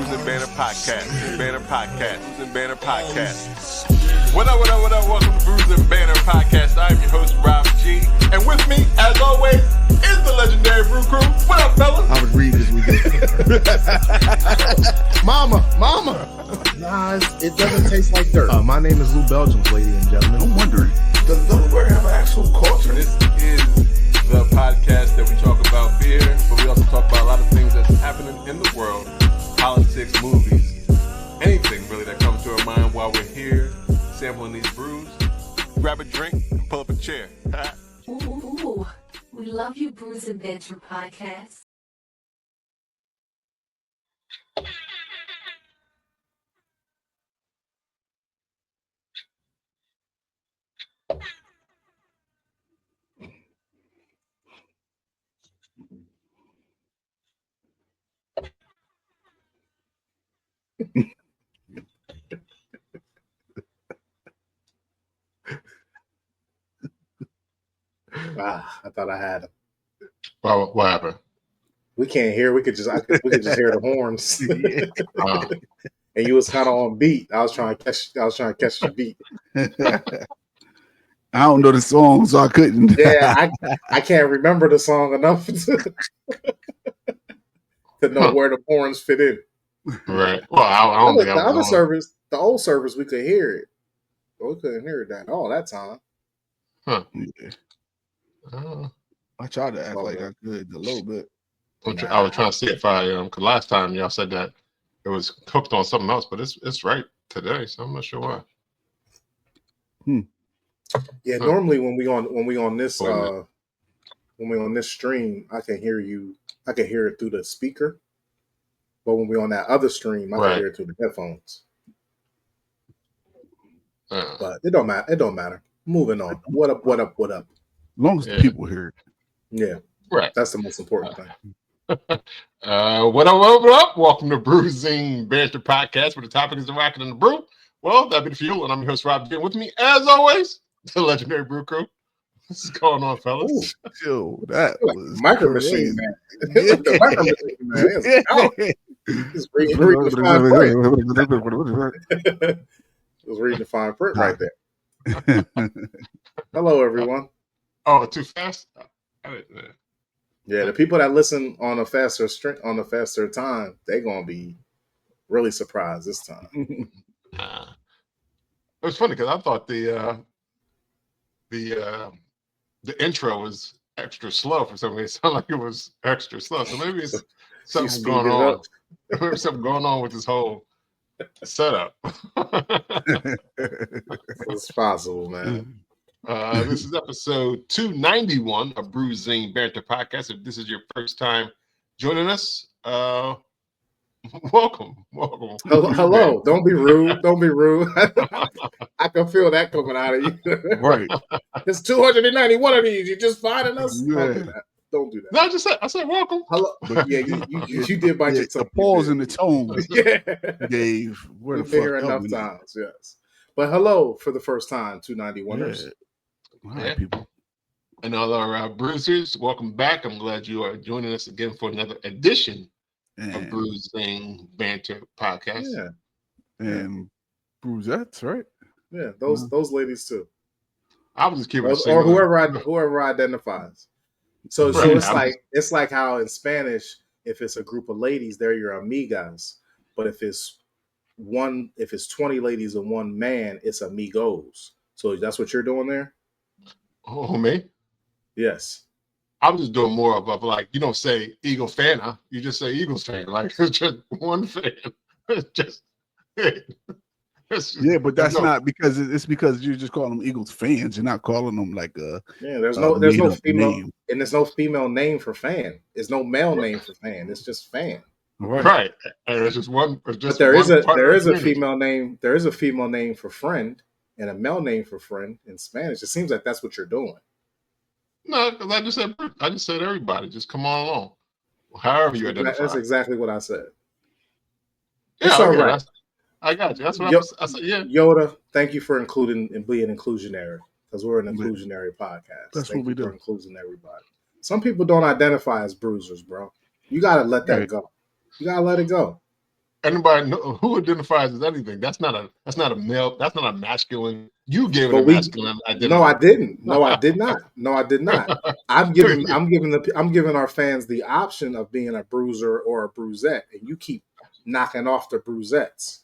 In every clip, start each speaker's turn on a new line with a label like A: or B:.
A: Brews and Banner Podcast. Brews and Banner Podcast. What up? Welcome to Brews and Banner Podcast. I'm your host, Rob G. And with me, as always, is the Legendary Brew Crew. What up, fellas?
B: I was reading this weekend.
C: Mama.
B: Nah, it doesn't taste like dirt. My name is Lou Belgians, ladies and gentlemen.
C: I'm wondering,
A: Does Delaware have an actual culture? This is the podcast that we talk about beer, but we also talk about a lot of things that's happening in the world, politics, movies, anything really that comes to our mind while we're here sampling these brews. Grab a drink and pull up a chair.
D: Ooh, we love you, Brews and Banter Podcast.
C: I thought I had him.
E: Well, what happened?
C: We can't hear. We could just hear the horns. And you was kind of on beat. I was trying to catch the beat.
B: I don't know the song, so I couldn't.
C: Yeah, I can't remember the song enough to know where the horns fit in.
E: Right. Well, I don't think
C: the other service, the old service, we could hear it. But we couldn't hear it that time.
E: Huh.
B: Yeah. I tried to act like I could a little bit.
E: I was trying to see if I because last time y'all said that it was cooked on something else, but it's right today, so I'm not sure why.
C: Yeah, normally when we on this stream, I can hear you. I can hear it through the speaker. But when we're on that other stream, I can hear it through the headphones. But it don't matter. It don't matter. Moving on. What up?
B: As long as the people hear it.
C: Yeah.
E: Right.
C: That's the most important thing.
E: What up? Welcome to Bruising Banter Podcast, where the topic is the rockin' and the brew. Well, that'd be the fuel, and I'm your host, Rob G. With me, as always, the Legendary Brew Crew. What's going on, fellas?
B: Yo, that was
C: Micro Machine, man. The Micro Machine, man. It's reading the fine print. It was reading the fine print right there. Hello, everyone.
E: Oh, too fast?
C: Yeah, the people that listen on a faster time, they're gonna be really surprised this time.
E: It was funny because I thought the intro was extra slow for some reason. It sounded like it was extra slow. So maybe it's something going on. There's something going on with this whole setup.
C: It's possible, man.
E: This is episode 291 of Bruising Banter Podcast. If this is your first time joining us, welcome.
C: Hello. Don't be rude. I can feel that coming out of you.
B: Right.
C: There's 291 of these. You're just finding us.
B: Yeah.
C: Don't do that.
E: No, I said welcome.
C: Hello. But yeah, you did bite your tongue.
B: The pause in the tone.
C: Yeah.
B: Gave where the
C: We've been here
B: fuck
C: enough times, yes. But hello for the first time, 291ers.
B: Yeah. All right, people.
E: And all our brewsers, welcome back. I'm glad you are joining us again for another edition of Bruising Banter Podcast.
C: Yeah.
B: And brewsettes, right?
C: Yeah, those ladies too.
E: I was just keeping
C: or whoever identifies. So it's like how in Spanish, if it's a group of ladies, they're your amigas. But if it's 20 ladies and one man, it's amigos. So that's what you're doing there?
E: Oh, me?
C: Yes.
E: I was just doing more of like, you don't say Eagle fan, huh? You just say Eagles fan. Like, it's just one fan.
B: Yeah, but that's not because it's because you're just calling them Eagles fans. You're not calling them like a
C: there's no female name. And there's no female name for fan. There's no male name for fan. It's just fan.
E: Right. And it's just one. But
C: there is a female name. There is a female name for friend and a male name for friend in Spanish. It seems like that's what you're doing.
E: No, because I just said everybody. Just come on along. However you identify.
C: That's exactly what I said.
E: Yeah,
C: it's all right.
E: I got you. That's what I said. Yeah.
C: Yoda, thank you for including and being inclusionary, because we're an inclusionary podcast.
B: That's what we do.
C: For including everybody. Some people don't identify as bruisers, bro. You gotta let that go. You gotta let it go.
E: anybody know who identifies as anything. That's not a male. That's not a masculine. You gave it
C: But
E: a masculine identity.
C: No, I didn't. No, I did not. No, I did not. I'm giving our fans the option of being a bruiser or a bruisette, and you keep knocking off the bruisettes.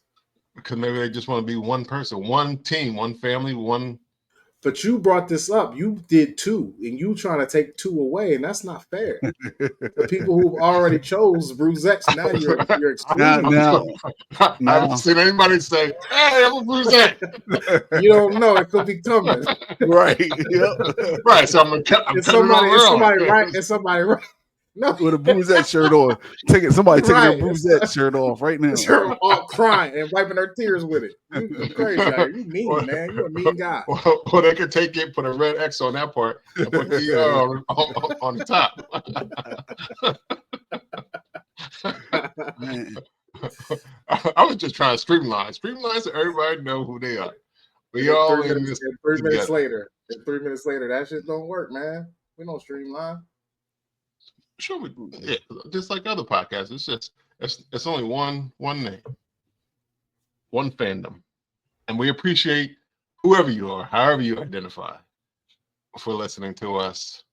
E: Because maybe they just want to be one person, one team, one family, one.
C: But you brought this up. You did two, and you trying to take two away, and that's not fair. The people who've already chose bruisettes, now you're excluding.
E: I haven't seen anybody say, "Hey, I'm a bruisette."
C: You don't know. It could be coming.
B: Right. Yep.
E: Right. So I'm cutting it off.
C: It's somebody right. No,
B: with a bruisette shirt on. Somebody taking
C: Right.
B: their bruisette shirt off right now.
C: Sure, all crying and wiping her tears with it. You crazy, you mean, man. You're a mean guy.
E: Well, they could take it, put a red X on that part, and put the on the top.
B: Man.
E: I was just trying to streamline so everybody know who they are. We all in this.
C: 3 minutes later, that shit don't work, man. We don't streamline.
E: Sure, just like other podcasts. It's just it's only one name, one fandom, and we appreciate whoever you are, however you identify, for listening to us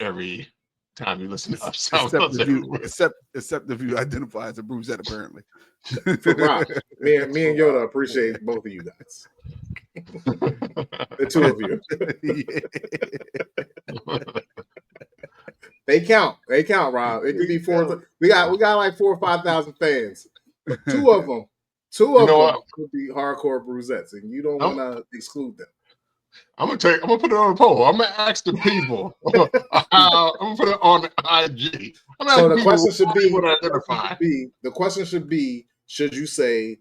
E: every time you listen to us.
B: Except if you identify as a bruisette, apparently.
C: Wow. Me and Yoda appreciate both of you guys. The two of you. They count, Rob. It could be 4. We got like 4,000 or 5,000 fans. Two of them could be hardcore bruisettes, and you don't want to exclude them.
E: I'm gonna put it on a poll. I'm gonna ask the people. I'm gonna put it on IG.
C: So the question should be: should you say,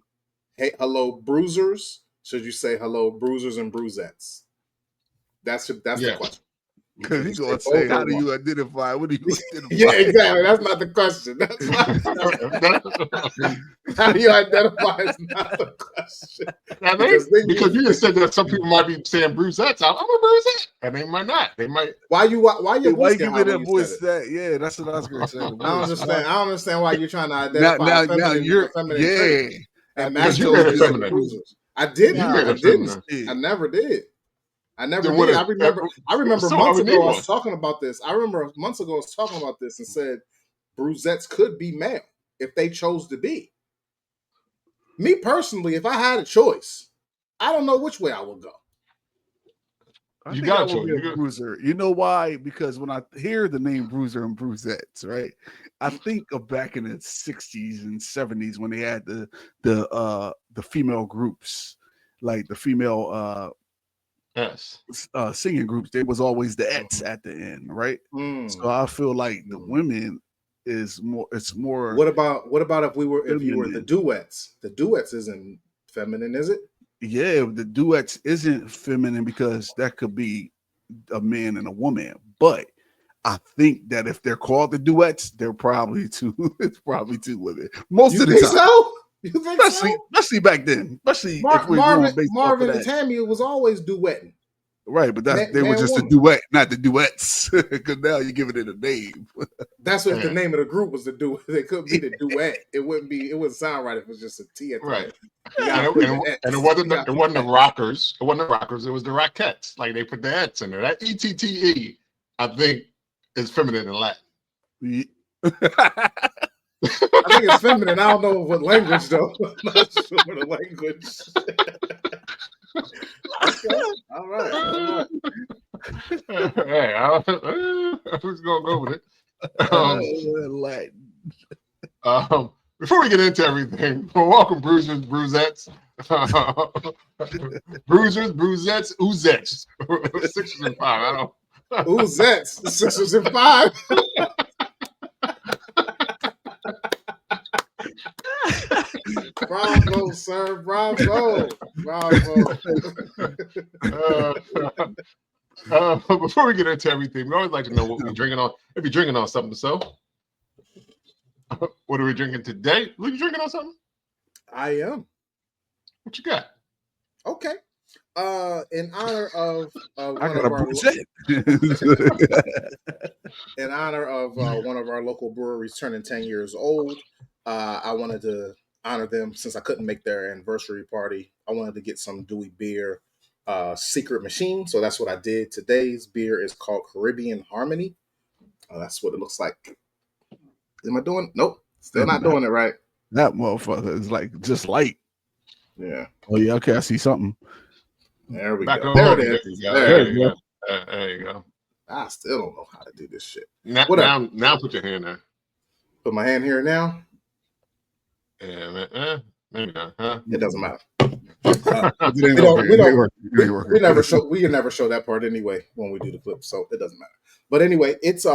C: "Hey, hello, bruisers"? Should you say, "Hello, bruisers and bruisettes"? That's the question.
B: Because he's going to say, how do you identify? What do you identify?
C: Yeah, exactly. That's not the question. How do you identify is not the question.
E: Because you just said that some people might be saying bruisettes. I'm a bruisette. And they might not. They might.
C: Why you give me
B: that voice that? Yeah, that's what I was going to say.
C: I don't understand why you're trying to identify
B: now you're
C: feminine and
E: masculine
C: feminine. I didn't. I never did. I remember months ago I was talking about this. And said bruisettes could be male if they chose to be. Me personally, if I had a choice, I don't know which way I would go.
B: You got a bruiser. You know why? Because when I hear the name bruiser and bruisettes, right, I think of back in the 60s and 70s when they had the female groups, like the female singing groups. There was always the ets at the end, right? So I feel like the women is more. It's more.
C: What about if you were the duets? The duets isn't feminine, is it?
B: Yeah, the duets isn't feminine because that could be a man and a woman. But I think that if they're called the duets, they're probably two. It's probably two women. Most of the time.
C: So? You think
B: especially back then. Especially if
C: Marvin and Tammy was always duetting.
B: Right, but they were just a duet, not the duets. Because now you're giving it a name.
C: That's what the name of the group was. The duet. They couldn't be the duet. It wouldn't sound right if it was just a T at the
E: right. And it wasn't the rockers. It wasn't the rockers. It was the rockettes. Like they put the ets in there. That ETTE, I think, is feminine in Latin.
C: I think it's feminine. I don't know what language though. I'm not sure the language. Okay. All right.
E: Hey, I was gonna go with it. Before we get into everything, welcome bruisers, bruisettes, bruisers, bruisettes, oozettes, 6s and 5. I don't.
C: Oozettes, 6s and 5. Bravo, sir. Bravo.
E: Before we get into everything, we always like to know what we're drinking on. If you're drinking on something, so what are we drinking today? Are you drinking on something?
C: I am.
E: What you got?
C: Okay. In honor of one of our local breweries turning 10 years old, I wanted to honor them since I couldn't make their anniversary party. I wanted to get some Dewey beer secret machine. So that's what I did. Today's beer is called Caribbean Harmony. That's what it looks like. Am I doing? Nope. Still not doing it right.
B: That motherfucker is like just light.
C: Yeah.
B: Oh yeah. Okay, I see something.
C: There we
E: Back
C: go.
E: on
C: There
E: home.
C: it is.
E: There you go. There you go.
C: I still don't know how to do this shit.
E: Now put your hand there.
C: Put my hand here now.
E: Yeah, maybe not. Huh?
C: It doesn't matter. We never show that part anyway when we do the clip, so it doesn't matter. But anyway, it's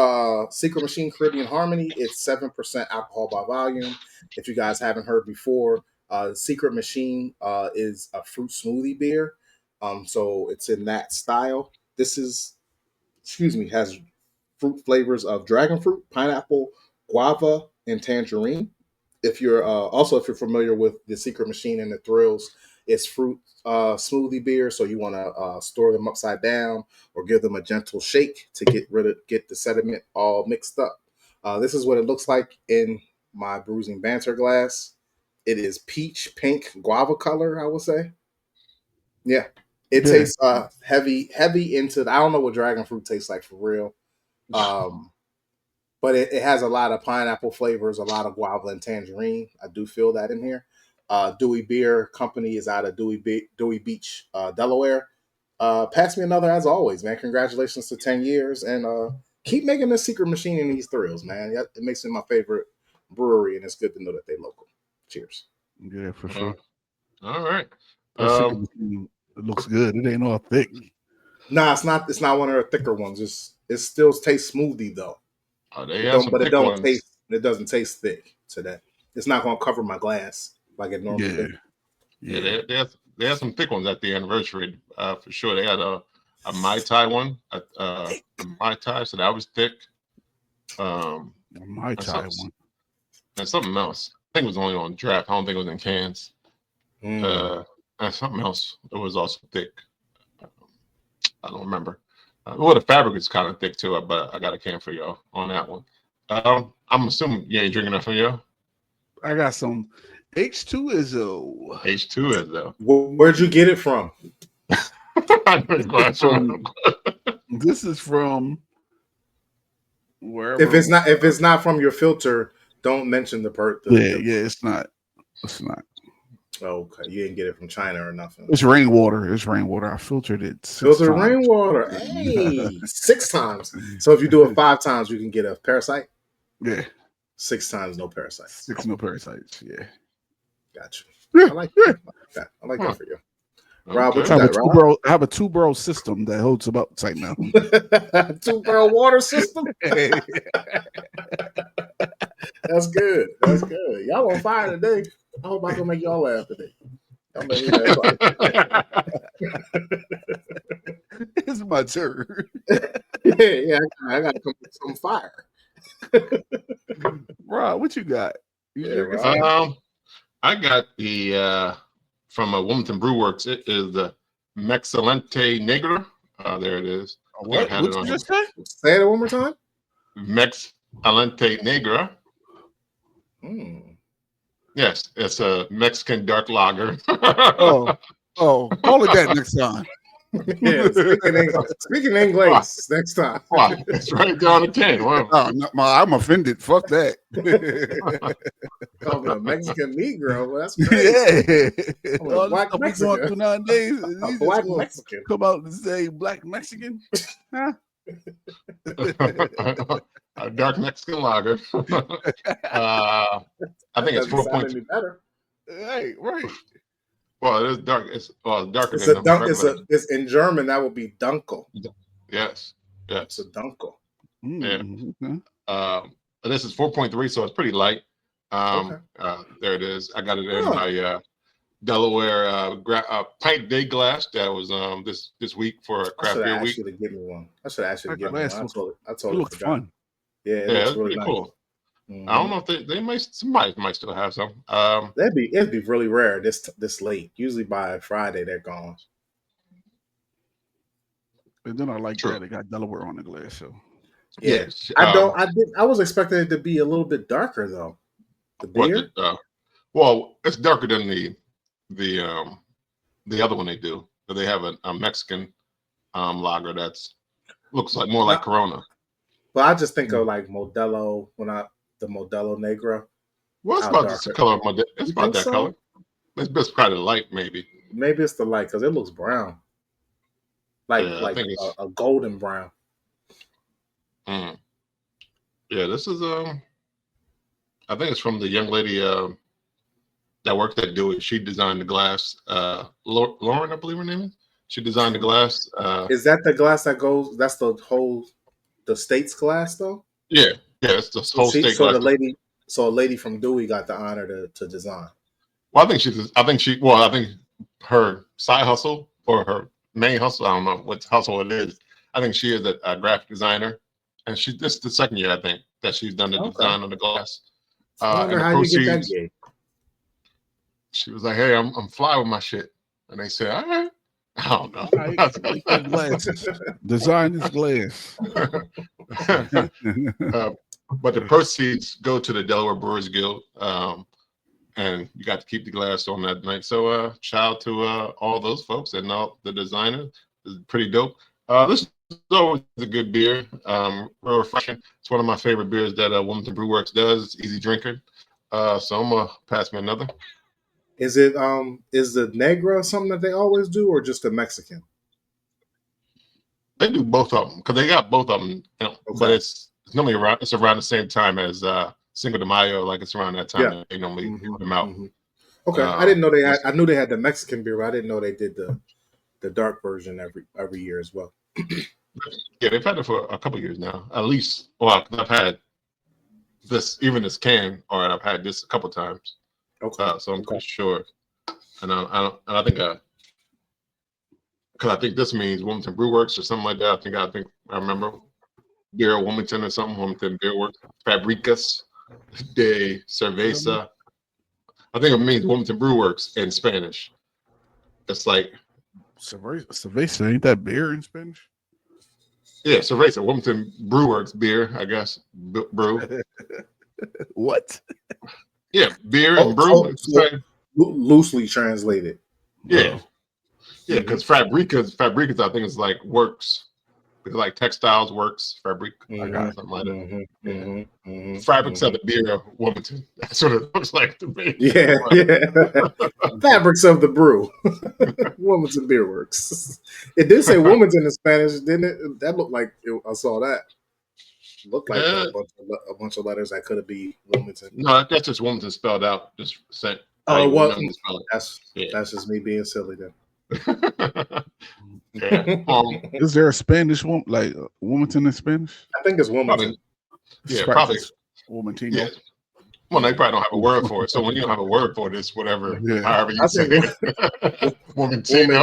C: Secret Machine Caribbean Harmony. It's 7% alcohol by volume. If you guys haven't heard before, Secret Machine is a fruit smoothie beer. So it's in that style. This is, has fruit flavors of dragon fruit, pineapple, guava, and tangerine. If you're familiar with the Secret Machine and the Thrills, it's fruit smoothie beer. So you want to store them upside down or give them a gentle shake to get the sediment all mixed up. This is what it looks like in my Bruising Banter glass. It is peach pink guava color, I would say. Yeah. It tastes heavy into I don't know what dragon fruit tastes like for real. But it has a lot of pineapple flavors, a lot of guava and tangerine. I do feel that in here. Dewey Beer Company is out of Dewey Beach, Delaware. Pass me another as always, man. Congratulations to 10 years. And keep making this Secret Machine and these Thrills, man. It makes it my favorite brewery, and it's good to know that they're local. Cheers.
B: Yeah, for sure.
E: All right.
B: It looks good. It ain't all thick.
C: Nah, it's not. It's not one of the thicker ones. It still tastes smoothie though. It doesn't taste thick to that. It's not going to cover my glass like it normally does.
E: Yeah, they have some thick ones at the anniversary for sure. They had a Mai Tai one, a Mai Tai, so that was thick.
B: A Mai Tai one.
E: And something else. I think it was only on draft. I don't think it was in cans. And something else that was also thick. I don't remember. The fabric is kind of thick too, but I got a can for y'all on that one. I'm assuming you ain't drinking that for y'all.
B: I got some H2Izzo.
E: H2Izzo.
C: Where'd you get it from?
B: This is from wherever.
C: If it's not from your filter, don't mention the
B: it's not. It's not.
C: Okay, you didn't get it from China or nothing.
B: It's rainwater. I filtered it.
C: Filtered rainwater. Hey, 6 times. So if you do it 5 times, you can get a parasite.
B: Yeah.
C: 6 times, no parasites.
B: 6 no parasites. Yeah.
C: Gotcha.
B: Yeah.
C: I like that. I like that for you. Rob, what you got,
B: Rob? I have a 2-barrel system that holds them up tight now.
C: 2-barrel water system. That's good. That's good. Y'all on fire today. I hope I can make y'all laugh today. Y'all make me laugh.
B: It's my turn.
C: Yeah, I got to come with some fire.
B: Rob, what you got?
E: I got the from a Wilmington Brew Works. It is the Mexcellente Negra. There it is.
B: What did you just say?
C: Say it one more time.
E: Mexcellente Negra. Yes, it's a Mexican dark lager.
B: Call it that next time.
C: Yeah, speaking English next time.
E: Wow, it's right down the can. Wow.
B: I'm offended. Fuck that.
C: Call me a Mexican Negro. Well, that's crazy.
B: Yeah.
C: Black Mexican.
B: Going through nowadays,
C: Black Mexican.
B: Come out and say black Mexican. Huh?
E: A dark Mexican lager. I think it's 4.2.
C: Better.
B: Hey, right.
E: Well, it is dark. It's darker than
C: it's in German. That would be Dunkel.
E: Yes.
C: It's a Dunkel.
E: Yeah. This is 4.3, so it's pretty light. There it is. I got it in my Delaware pint day glass that was this week for a craft beer week.
C: I should give me one. I should give me one. I told
B: it looks fun.
C: Yeah,
E: it's really nice. Cool. Mm-hmm. I don't know if somebody might still have some.
C: It'd be really rare this late. Usually by Friday they're gone.
B: And then I like that they got Delaware on the glass. So
C: yeah, I was expecting it to be a little bit darker though. The beer?
E: Well, it's darker than the other one they do. But they have a Mexican lager that's looks like more like Corona.
C: But I just think of like Modelo the Modelo Negra.
E: Well, it's about the color of Modelo. It's about that color. It's just kind of light, maybe.
C: Maybe it's the light because it looks brown, like a golden brown.
E: Mm. Yeah, this is I think it's from the young lady that worked at Dewey. She designed the glass. Lauren, I believe her name is. She designed the glass.
C: Is that the glass that goes? That's the state's glass, though.
E: Yeah, it's the whole state glass.
C: So a lady from Dewey got the honor to design.
E: Well, I think her side hustle or her main hustle, I don't know what hustle it is. I think she is a graphic designer, and this is the second year I think that she's done the design on the glass.
C: I wonder how you get that gig.
E: She was like, "Hey, I'm fly with my shit," and they said, "All right." I don't know.
B: Design this glass.
E: But the proceeds go to the Delaware Brewers Guild, and you got to keep the glass on that night. So shout out to all those folks and all the designers. It's pretty dope. This is always a good beer. Real refreshing. It's one of my favorite beers that Wilmington Brew Works does. It's easy drinking. So I'm gonna pass me another.
C: Is the Negra something that they always do, or just a Mexican?
E: They do both of them because they got both of them. But it's normally around the same time as Cinco de Mayo. Like it's around that time that they normally put them out.
C: Mm-hmm. Okay, I didn't know they had. I knew they had the Mexican beer, but I didn't know they did the dark version every year as well.
E: Yeah, they've had it for a couple of years now, at least. Well, I've had this can, or I've had this a couple of times.
C: Okay,
E: so I'm pretty sure, and I think because I think this means Wilmington Brew Works or something like that. I think I remember Beer Wilmington or something. Wilmington Beer Works, Fabricas de Cerveza. I think it means Wilmington Brew Works in Spanish. It's like
B: Cerveza, ain't that beer in Spanish?
E: Yeah, Cerveza, Wilmington Brew Works beer, I guess. Brew.
B: What?
E: Yeah, beer and brew.
C: Loosely translated.
E: Yeah. Yeah, because Fabricas, I think is like works. Because like textiles works, fabric, something like that. Fabrics of the beer of Wilmington. That's what it looks like to me.
C: Yeah. Fabrics of the brew. Wilmington Beer Works. It did say Wilmington in Spanish, didn't it? That looked like I saw that. Looked like a bunch of letters that could be Wilmington.
E: No, that's just Wilmington spelled out. Just sent.
C: Oh, what? That's just me being silly then.
B: Is there a Spanish one, like Wilmington in Spanish?
C: I think it's Wilmington.
E: Probably
B: Wilmington.
E: Yeah. Well, they probably don't have a word for it. So when you don't have a word for it, it's whatever, however you say it. Wilmingtino.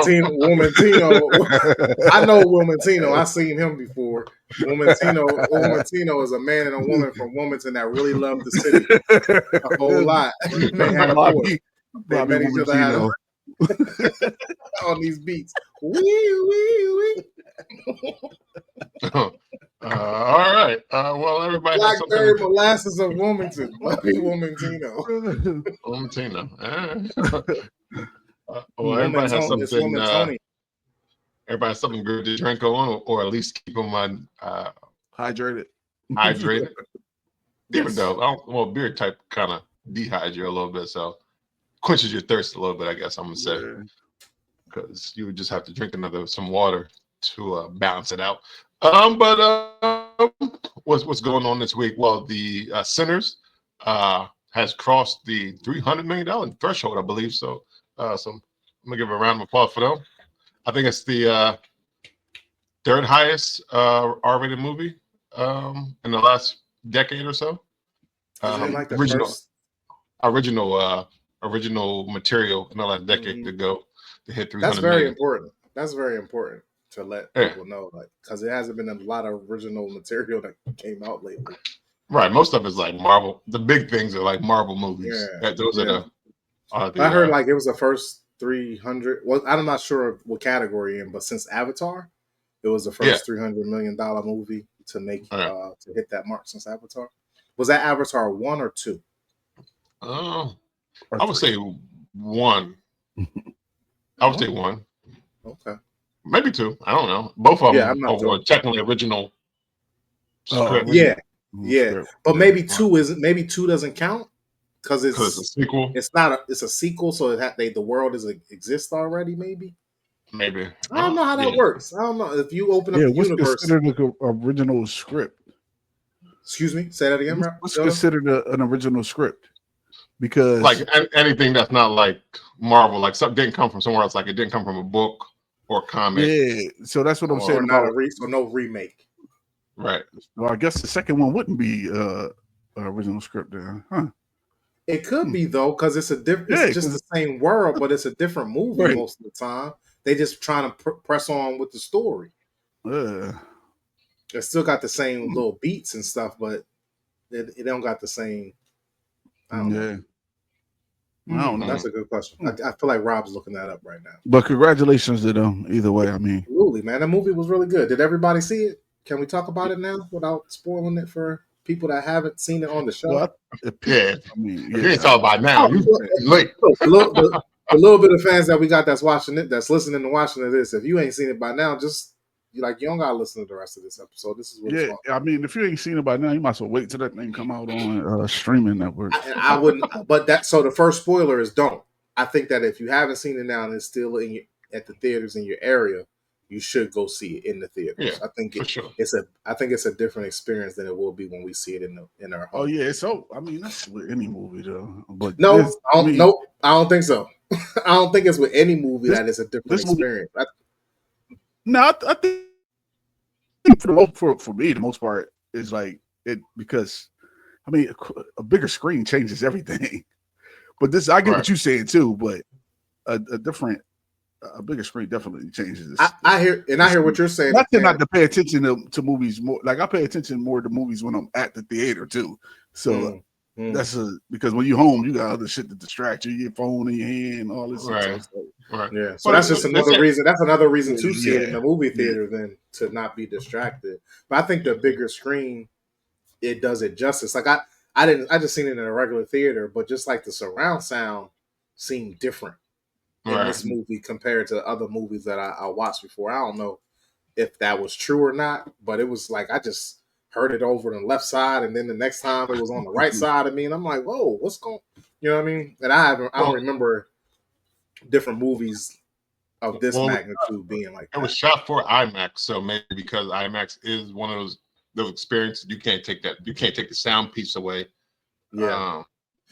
C: I know Wilmingtino. I've seen him before. Wilmingtino is a man and a woman from Wilmington that really love the city a whole lot. They had they met each other on these beats. Wee.
E: All right. Well, everybody.
C: Blackberry molasses of Wilmington. Bobby Wilmingtino.
E: Well, everybody has something. Everybody has something good to drink on, or at least keep them on
B: hydrated.
E: Even though, beer type kind of dehydrate you a little bit, so quenches your thirst a little bit. I guess I'm gonna say, because you would just have to drink some water to balance it out. What's going on this week? Well, the Sinners has crossed the $300 million threshold, I believe. So, I'm gonna give a round of applause for them. I think it's the third highest R-rated movie in the last decade or so.
C: Like
E: original material in the last decade to go to hit 300
C: That's very
E: million.
C: important. That's very important to let people know, like, because it hasn't been a lot of original material that came out lately.
E: Right, most of it's like Marvel. The big things are like Marvel movies. Those are the.
C: I heard like it was the first 300. Well, I'm not sure what category but since Avatar, it was the first $300 million movie to make to hit that mark since Avatar. Was that Avatar 1 or 2?
E: I would say one. I would say one.
C: Okay.
E: Maybe two. I don't know. Both of them were technically original scripts.
C: Yeah.
B: Script.
C: But maybe two doesn't count because it's
E: a sequel.
C: It's not. It's a sequel, so the world exists already. Maybe.
E: I
C: don't know how that works. I don't know if you open up the
B: what's
C: universe.
B: Considered an original script?
C: Excuse me. Say that again.
B: What's considered an original script? Because
E: like anything that's not like Marvel, like something didn't come from somewhere else, like it didn't come from a book or comic.
B: Yeah, so that's what I'm saying.
C: Not so no remake.
E: Right.
B: Well, I guess the second one wouldn't be an original script there, huh?
C: It could be though, because it's a different. It's just the same world, but it's a different movie most of the time. They just trying to press on with the story. It still got the same little beats and stuff, but it don't got the same. I don't know.
B: I don't know.
C: That's a good question. I feel like Rob's looking that up right now.
B: But congratulations to them either way. I mean,
C: absolutely, man. The movie was really good. Did everybody see it? Can we talk about it now without spoiling it for people that haven't seen it on the show?
B: Well,
E: if you ain't talking about now, you late.
C: The little bit of fans that we got that's watching it, that's listening and watching to this, if you ain't seen it by now, just you don't gotta listen to the rest of this episode. This is what it's about.
B: I mean, if you ain't seen it by now, you might as well wait till that thing come out on streaming network.
C: I wouldn't, but so the first spoiler is don't. I think that if you haven't seen it now and it's still at the theaters in your area, you should go see it in the theaters.
E: Yeah,
C: I think
E: sure.
C: it's a different experience than it will be when we see it in our home.
B: Oh yeah, so I mean that's with any movie though. But
C: no, I don't think so. I don't think it's with any movie that is a different experience.
B: I think for me the most part is like it because I mean a bigger screen changes everything. But this I get what you're saying too, but a bigger screen definitely changes this.
C: I hear what you're saying.
B: Not to pay attention to movies more. Like I pay attention more to movies when I'm at the theater too. So that's because when you're home, you got other shit to distract you. Your phone in your hand, all this stuff.
E: Right.
C: Yeah. So that's just another reason. That's another reason to see it in the movie theater than to not be distracted. But I think the bigger screen, it does it justice. Like I just seen it in a regular theater, but just like the surround sound seemed different in this movie compared to other movies that I watched before. I don't know if that was true or not, but it was like I just heard it over on the left side, and then the next time it was on the right side of me, and I'm like, "Whoa, what's going?" You know what I mean? And I don't remember different movies of this magnitude being like that.
E: It was shot for IMAX, so maybe because IMAX is one of those experiences you can't take the sound piece away.
C: Yeah.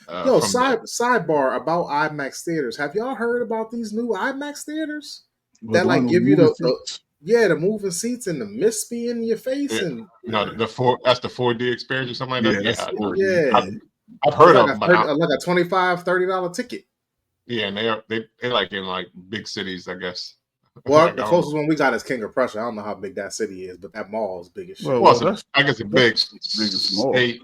C: Sidebar about IMAX theaters. Have y'all heard about these new IMAX theaters that like give you the moving seats and the mist be in your face and
E: that's the 4D experience or something like
C: that.
E: I've heard of them.
C: Like a $25-$30 ticket.
E: Yeah, and they like in like big cities, I guess.
C: Well, the closest one we got is King of Prussia. I don't know how big that city is, but that mall is big as shit.
E: I guess it's big state.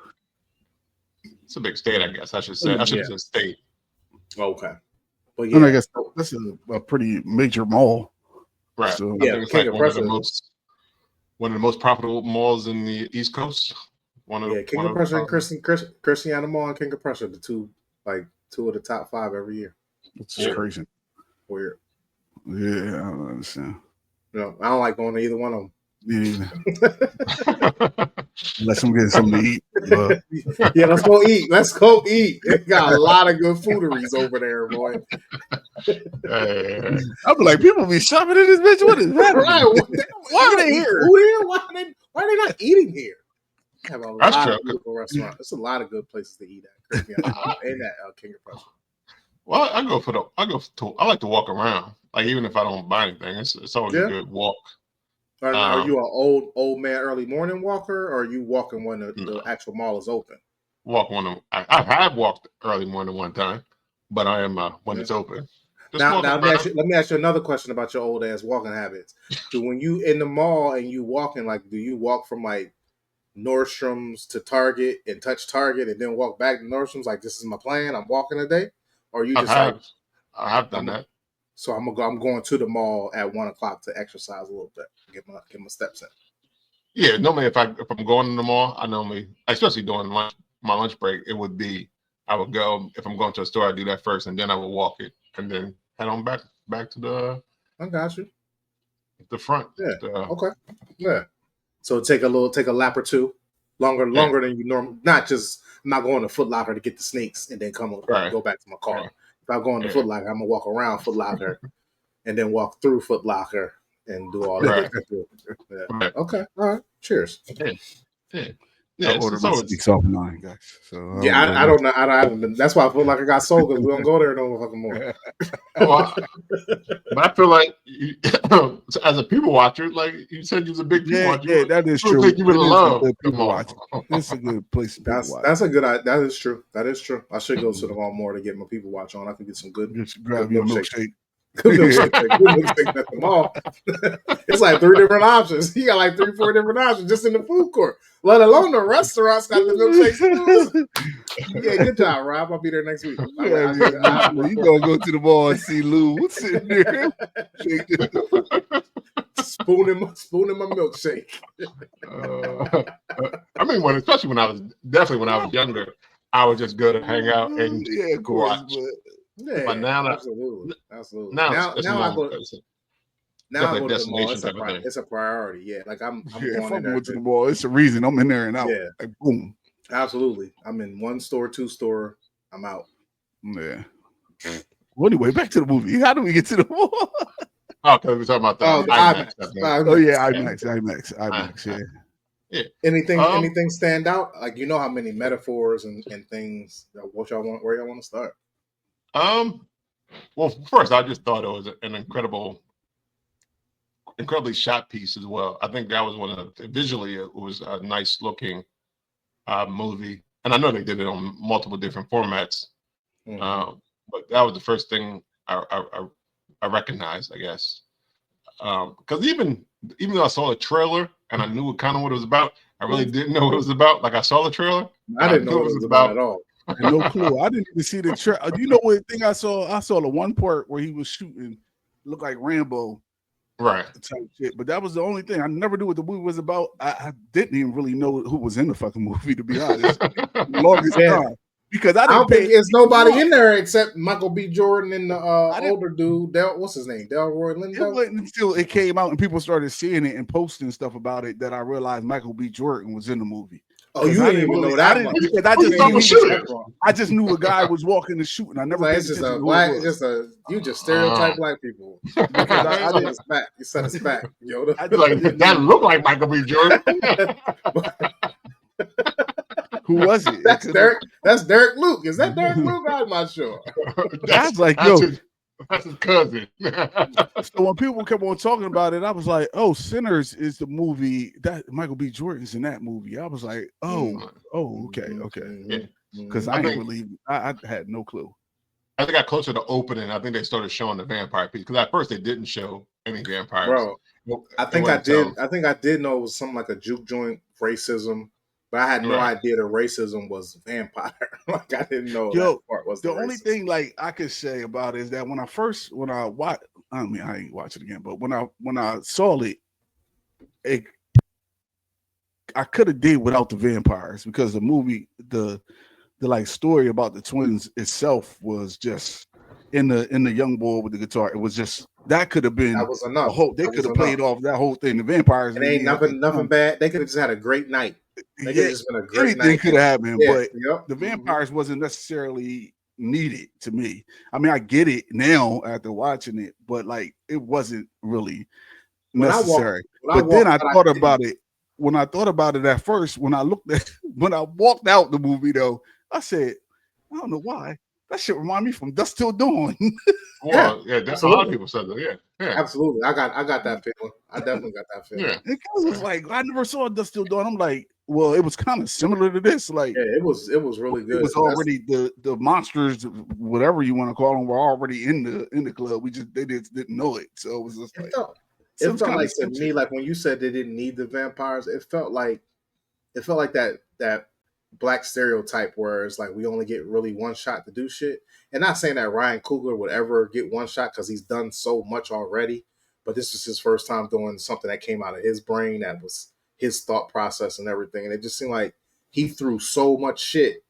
E: It's a big state, I guess. I should say. I should have said state.
C: Okay. But
B: I guess this is a pretty major mall.
E: Right.
B: So,
E: I think it's like one of the most profitable malls in the East Coast.
C: King of Prussia and Christiana Mall and King of Prussia, the two of the top 5 every year.
B: It's just crazy.
C: Weird.
B: Yeah, I don't understand.
C: No, I don't like going to either one of them.
B: Yeah. Unless I'm getting something to eat.
C: Yeah, let's go eat. It got a lot of good fooderies over there, boy.
B: I'm like, people be shopping in this bitch. What is that?
C: Why are they here? Why are they not eating here? Have a lot of good restaurants. There's a lot of good places to eat at. And at King of Prussia.
E: Well, I like to walk around. Like even if I don't buy anything, it's always a good walk.
C: Are you an old man early morning walker, or are you walking when the actual mall is open?
E: I have walked early morning one time, but I am when it's open.
C: Now let me ask you another question about your old ass walking habits. So when you in the mall and you walking, like, do you walk from like Nordstrom's to Target and touch Target and then walk back to Nordstrom's? Like, this is my plan. I'm walking today, or you just
E: I have done that.
C: So I'm going to the mall at 1:00 to exercise a little bit, get my steps in.
E: Yeah, normally if I'm going to the mall, I normally, especially during my lunch break, it would be I would go if I'm going to a store. I do that first, and then I would walk it, and then head on back to the.
C: I got you.
E: The front.
C: Yeah. Okay. Yeah. So take a lap or two, longer than you normally. Not just I'm not going to Foot Locker to get the snakes and then go back to my car. Right. If I go into Foot Locker, I'm gonna walk around Foot Locker and then walk through Foot Locker and do all that. Yeah. Right. Okay. All right. Cheers.
E: Yeah.
B: I ordered my snakes offline, guys. So
C: I don't know. I haven't been. That's why I feel like I got sold because we don't go there no fucking more.
E: But I feel like as a people watcher, like you said, you was a big people watcher.
B: Yeah, that is true.
E: Think you would love
B: people watching. It's a good place to watch.
C: That's a good. That is true. That is true. I should go to the mall more to get my people watch on. I can get some good.
B: Just grab your milkshake.
C: Good milkshake at the mall. It's like 3 different options. You got like 3-4 different options just in the food court. Let alone the restaurants got the milkshakes. Yeah, good job, Rob. I'll be there next week.
B: You gonna go to the mall and see Lou sitting there,
C: spooning my milkshake.
E: I mean, especially when I was younger, I would just go to hang out and
B: go watch.
C: Yeah,
E: but now
C: absolutely.
E: Now I go
C: to the mall. It's a priority. Yeah, like I'm going in there
B: to the mall. It's a reason I'm in there and out.
C: Yeah,
B: like boom.
C: Absolutely. I'm in 1 store, 2 store. I'm out.
B: Yeah. Well, anyway, back to the movie. How do we get to the mall?
E: Oh, because we're talking about the IMAX.
B: IMAX.
C: Yeah. Anything stand out? Like how many metaphors and things. Where y'all want to start?
E: Well, first, I just thought it was an incredibly shot piece as well. I think that was visually, it was a nice looking movie. And I know they did it on multiple different formats. Mm-hmm. But that was the first thing I recognized, I guess. Because even though I saw the trailer and I knew kind of what it was about, I really didn't know what it was about. Like I saw the trailer.
C: I didn't know what it was about at all.
B: No clue. I didn't even see the trailer. You know what thing I saw? I saw the one part where he was shooting, looked like Rambo,
E: right?
B: Type shit. But that was the only thing. I never knew what the movie was about. I didn't even really know who was in the fucking movie, to be honest. The longest time. Because I don't think
C: there's nobody in there except Michael B. Jordan and the older dude. What's his name? Delroy Lindo.
B: It wasn't until it came out and people started seeing it and posting stuff about it that I realized Michael B. Jordan was in the movie.
C: Oh, you didn't even know that much.
B: I just knew a guy was walking to shoot, and I never.
C: It's just a black. You just stereotype black people. Because I did his back. You set his back, Yoda.
E: That looked like Michael B. Jordan.
B: Who was it?
C: That's Derek. That's Derek Luke. Is that Derek Luke? I'm not sure.
B: That's
E: his cousin.
B: So when people kept on talking about it, I was like, "Oh, Sinners is the movie that Michael B. Jordan's in that movie." I was like, okay," because I had no clue.
E: I think I closer to opening. I think they started showing the vampire piece because at first they didn't show any vampires.
C: Bro, I think I did know it was something like a juke joint racism. But I had no idea the racism was vampire. Like I didn't know that part was the
B: only thing like I could say about it is that when I watched, I ain't watch it again, but when I saw it, I could have did without the vampires because the movie, the like story about the twins itself was just in the young boy with the guitar. It was just that could have been
C: that was enough.
B: They could have played off that whole thing. The vampires.
C: It ain't nothing bad. They could have just had a great night. They could have just been a great night.
B: Anything could have happened, but the vampires wasn't necessarily needed to me. I mean, I get it now after watching it, but like it wasn't really necessary. Then I thought about it. When I thought about it at first, when I walked out the movie though, I said, I don't know why. That shit remind me from Dusk Till Dawn.
E: That's a lot of people said that. Yeah,
C: absolutely. I got that feeling. I definitely got that feeling.
E: Yeah,
B: it was like I never saw Dusk Till Dawn. I'm like, well, it was kind of similar to this. Like,
C: it was really good.
B: It was already the monsters, whatever you want to call them, were already in the club. They didn't know it, so it was just like
C: it felt like to me, like when you said they didn't need the vampires, it felt like that black stereotype where it's like we only get really one shot to do shit. And not saying that Ryan Coogler would ever get one shot because he's done so much already, but this was his first time doing something that came out of his brain that was his thought process and everything. And it just seemed like he threw so much shit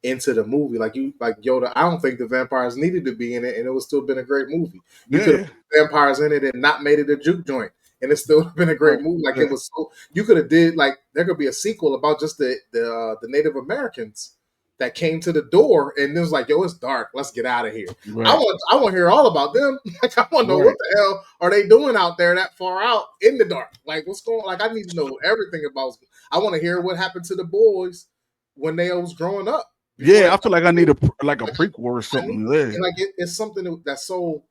C: into the movie. Like Yoda, I don't think the vampires needed to be in it, and it would still been a great movie. You could have put vampires in it and not made it a juke joint, and it still would have been a great movie. Like it was so you could have did like there could be a sequel about just the Native Americans that came to the door and it was like, yo, it's dark. Let's get out of here. Right. I want to hear all about them. Like I want to know what the hell are they doing out there that far out in the dark? Like what's going on? Like I need to know everything about. I want to hear what happened to the boys when they was growing up.
B: Yeah, I feel like I need a prequel or something.
C: And like it's something that's so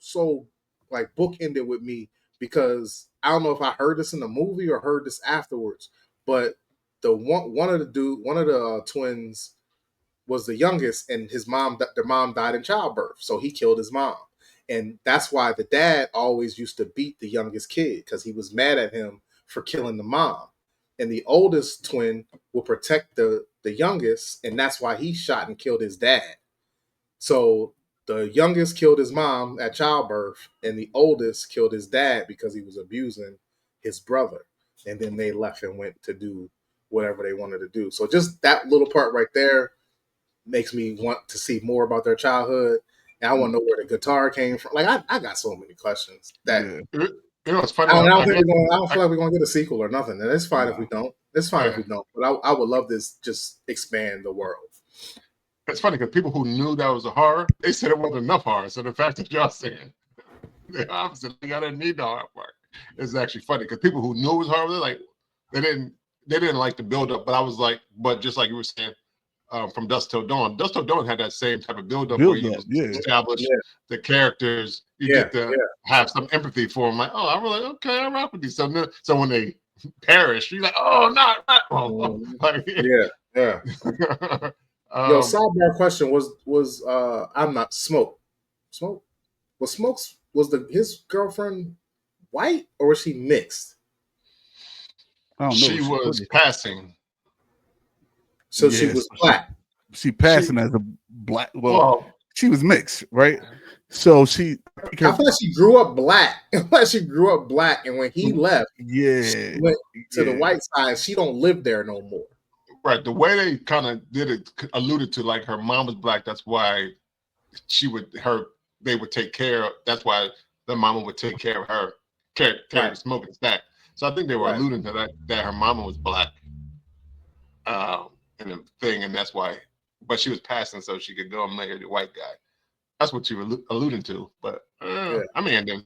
C: like bookended with me because I don't know if I heard this in the movie or heard this afterwards, but the one of the twins was the youngest, and their mom died in childbirth, so he killed his mom, and that's why the dad always used to beat the youngest kid because he was mad at him for killing the mom, and the oldest twin will protect the youngest, and that's why he shot and killed his dad. So the youngest killed his mom at childbirth, and the oldest killed his dad because he was abusing his brother, and then they left and went to do whatever they wanted to do. So just that little part right there makes me want to see more about their childhood, and I want to know where the guitar came from. Like I got so many questions that
E: you know it's funny.
C: I don't feel like we're gonna get a sequel or nothing, and it's fine if we don't. It's fine if we don't. But I would love this just expand the world.
E: It's funny because people who knew that was a horror, they said it wasn't enough horror. So the fact that y'all saying the opposite, I didn't need the horror part, is actually funny because people who knew it was horror, they're like they didn't like the build up. But I was like, but just like you were saying. From Dusk Till Dawn. Dusk Till Dawn had that same type of build-up where you establish the characters. You get to have some empathy for them. Like, oh, I'm really okay. I rock with these. So when they perish, you're like, oh, not. Like,
C: Yo, sidebar question was I'm not Smoke. Was his girlfriend white or was she mixed?
B: I don't know.
E: She was passing.
C: So she was black.
B: She passing as a black. Well, she was mixed, right? So she.
C: I thought she grew up black. And when he left, she went to the white side. She don't live there no more.
E: Right. The way they kind of did it alluded to like her mom was black. That's why they would take care of. That's why the mama would take care of her, carry smoking stack. So I think they were alluding to that her mama was black. And the thing, and that's why, but she was passing so she could go and marry the white guy. That's what you were alluding to. But I mean, then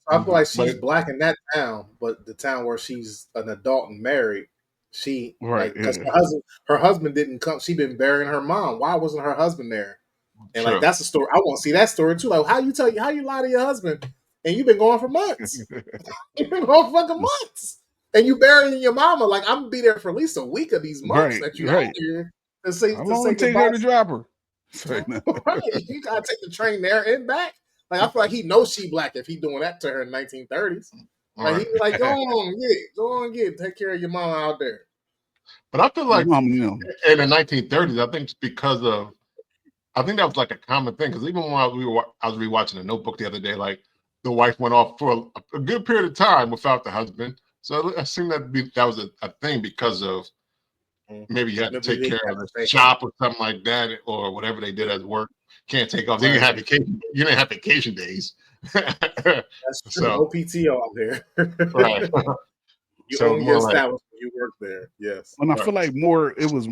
C: I feel like she's black in that town, but the town where she's an adult and married, because her husband didn't come. She been burying her mom. Why wasn't her husband there? And like that's the story. I want to see that story too. Like how you lie to your husband, and you've been going for months. You've been going for fucking months. And you burying your mama, like I'm gonna be there for at least a week of these months that you out here to say
B: take her to drop her.
C: Right. You gotta take the train there and back. Like I feel like he knows she black if he doing that to her in 1930s. Like he'd be like, go on, take care of your mama out there.
E: But I feel like in the 1930s, I think it's because of I think that was like a common thing because even when I was rewatching The Notebook the other day, like the wife went off for a good period of time without the husband. So I assume that was a thing because of maybe you had to take care of the shop or something like that, or whatever they did at work. Can't take off. They didn't have vacation. You didn't have vacation days.
C: That's true. No PTO out there.
E: Right.
C: You own your establishment. You work there. Yes.
B: And I feel like it was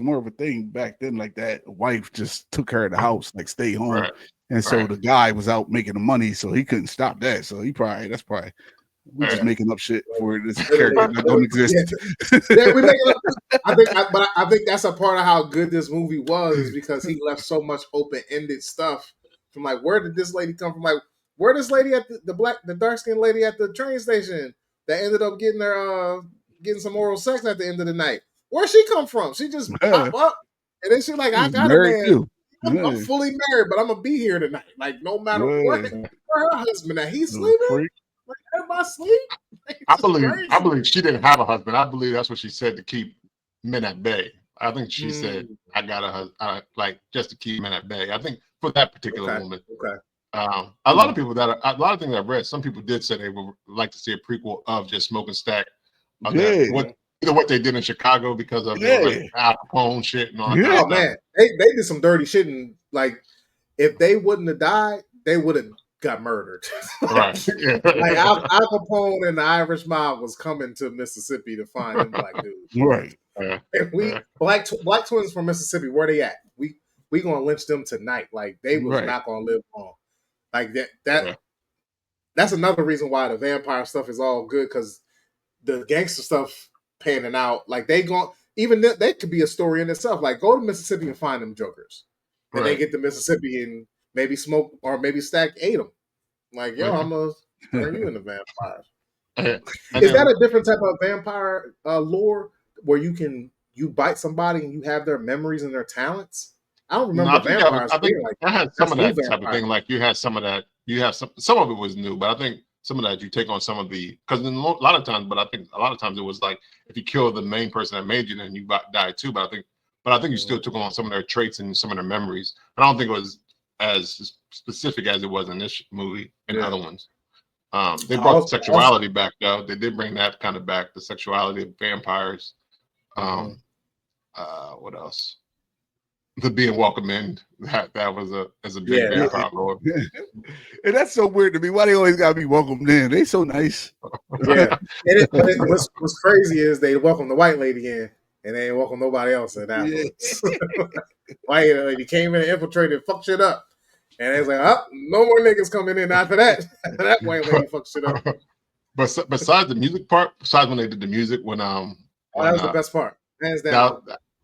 B: more of a thing back then. Like that wife just took care of the house, like stay home, and so the guy was out making the money, so he couldn't stop that. So that's probably. We're just making up shit for this character that don't exist.
C: We making up. I think that's a part of how good this movie was, is because he left so much open-ended stuff. From like, where did this lady come from? Like, where this lady at the dark-skinned lady at the train station that ended up getting some oral sex at the end of the night? Where'd she come from? She just pop up and then she's like, I got a man. I'm fully married, but I'm gonna be here tonight. Like, no matter what, where her husband at? He's sleeping. Everybody sleep?
E: I believe she didn't have a husband. I believe that's what she said to keep men at bay. I think she said, "I got a husband," like just to keep men at bay. I think for that particular woman.
C: Okay.
E: A lot of things I've read. Some people did say they would like to see a prequel of just Smoking Stack. What either what they did in Chicago because of like Al Capone shit and all that.
C: Oh man, they did some dirty shit, and like if they wouldn't have died, they would have got murdered.
E: Right.
C: Like Al Capone and the Irish mob was coming to Mississippi to find them black dudes.
B: Right.
C: And we black twins from Mississippi, where they at? We gonna lynch them tonight. Like they was not gonna live long. Like that's another reason why the vampire stuff is all good, because the gangster stuff panning out. Like they could be a story in itself. Like go to Mississippi and find them jokers, and they get to Mississippi and maybe smoke or maybe Stack ate them. Like yo, I'm gonna turn you into vampires. Is that a different type of vampire lore where you bite somebody and you have their memories and their talents? I don't remember vampires.
E: I think I had some of that type of thing. Like you had some of that. You have some of it was new, but I think some of that you take on some of the, because a lot of times. But I think a lot of times it was like if you kill the main person that made you, then you die too. But I think you still took on some of their traits and some of their memories. I don't think it was as specific as it was in this movie and other ones. They brought sexuality back though. They did bring that kind of back, the sexuality of vampires. What else? The being welcome in, that was a big vampire lord.
B: And that's so weird to me. Why they always gotta be welcomed in? They so nice.
C: Yeah. And what's crazy is they welcome the white lady in and they ain't welcome nobody else in that. White lady came in and infiltrated, fucked shit up. And they was like, no more niggas coming in after that. That white lady fucked shit up.
E: But besides the music part, besides when they did the music, that
C: was the best part. Hands down.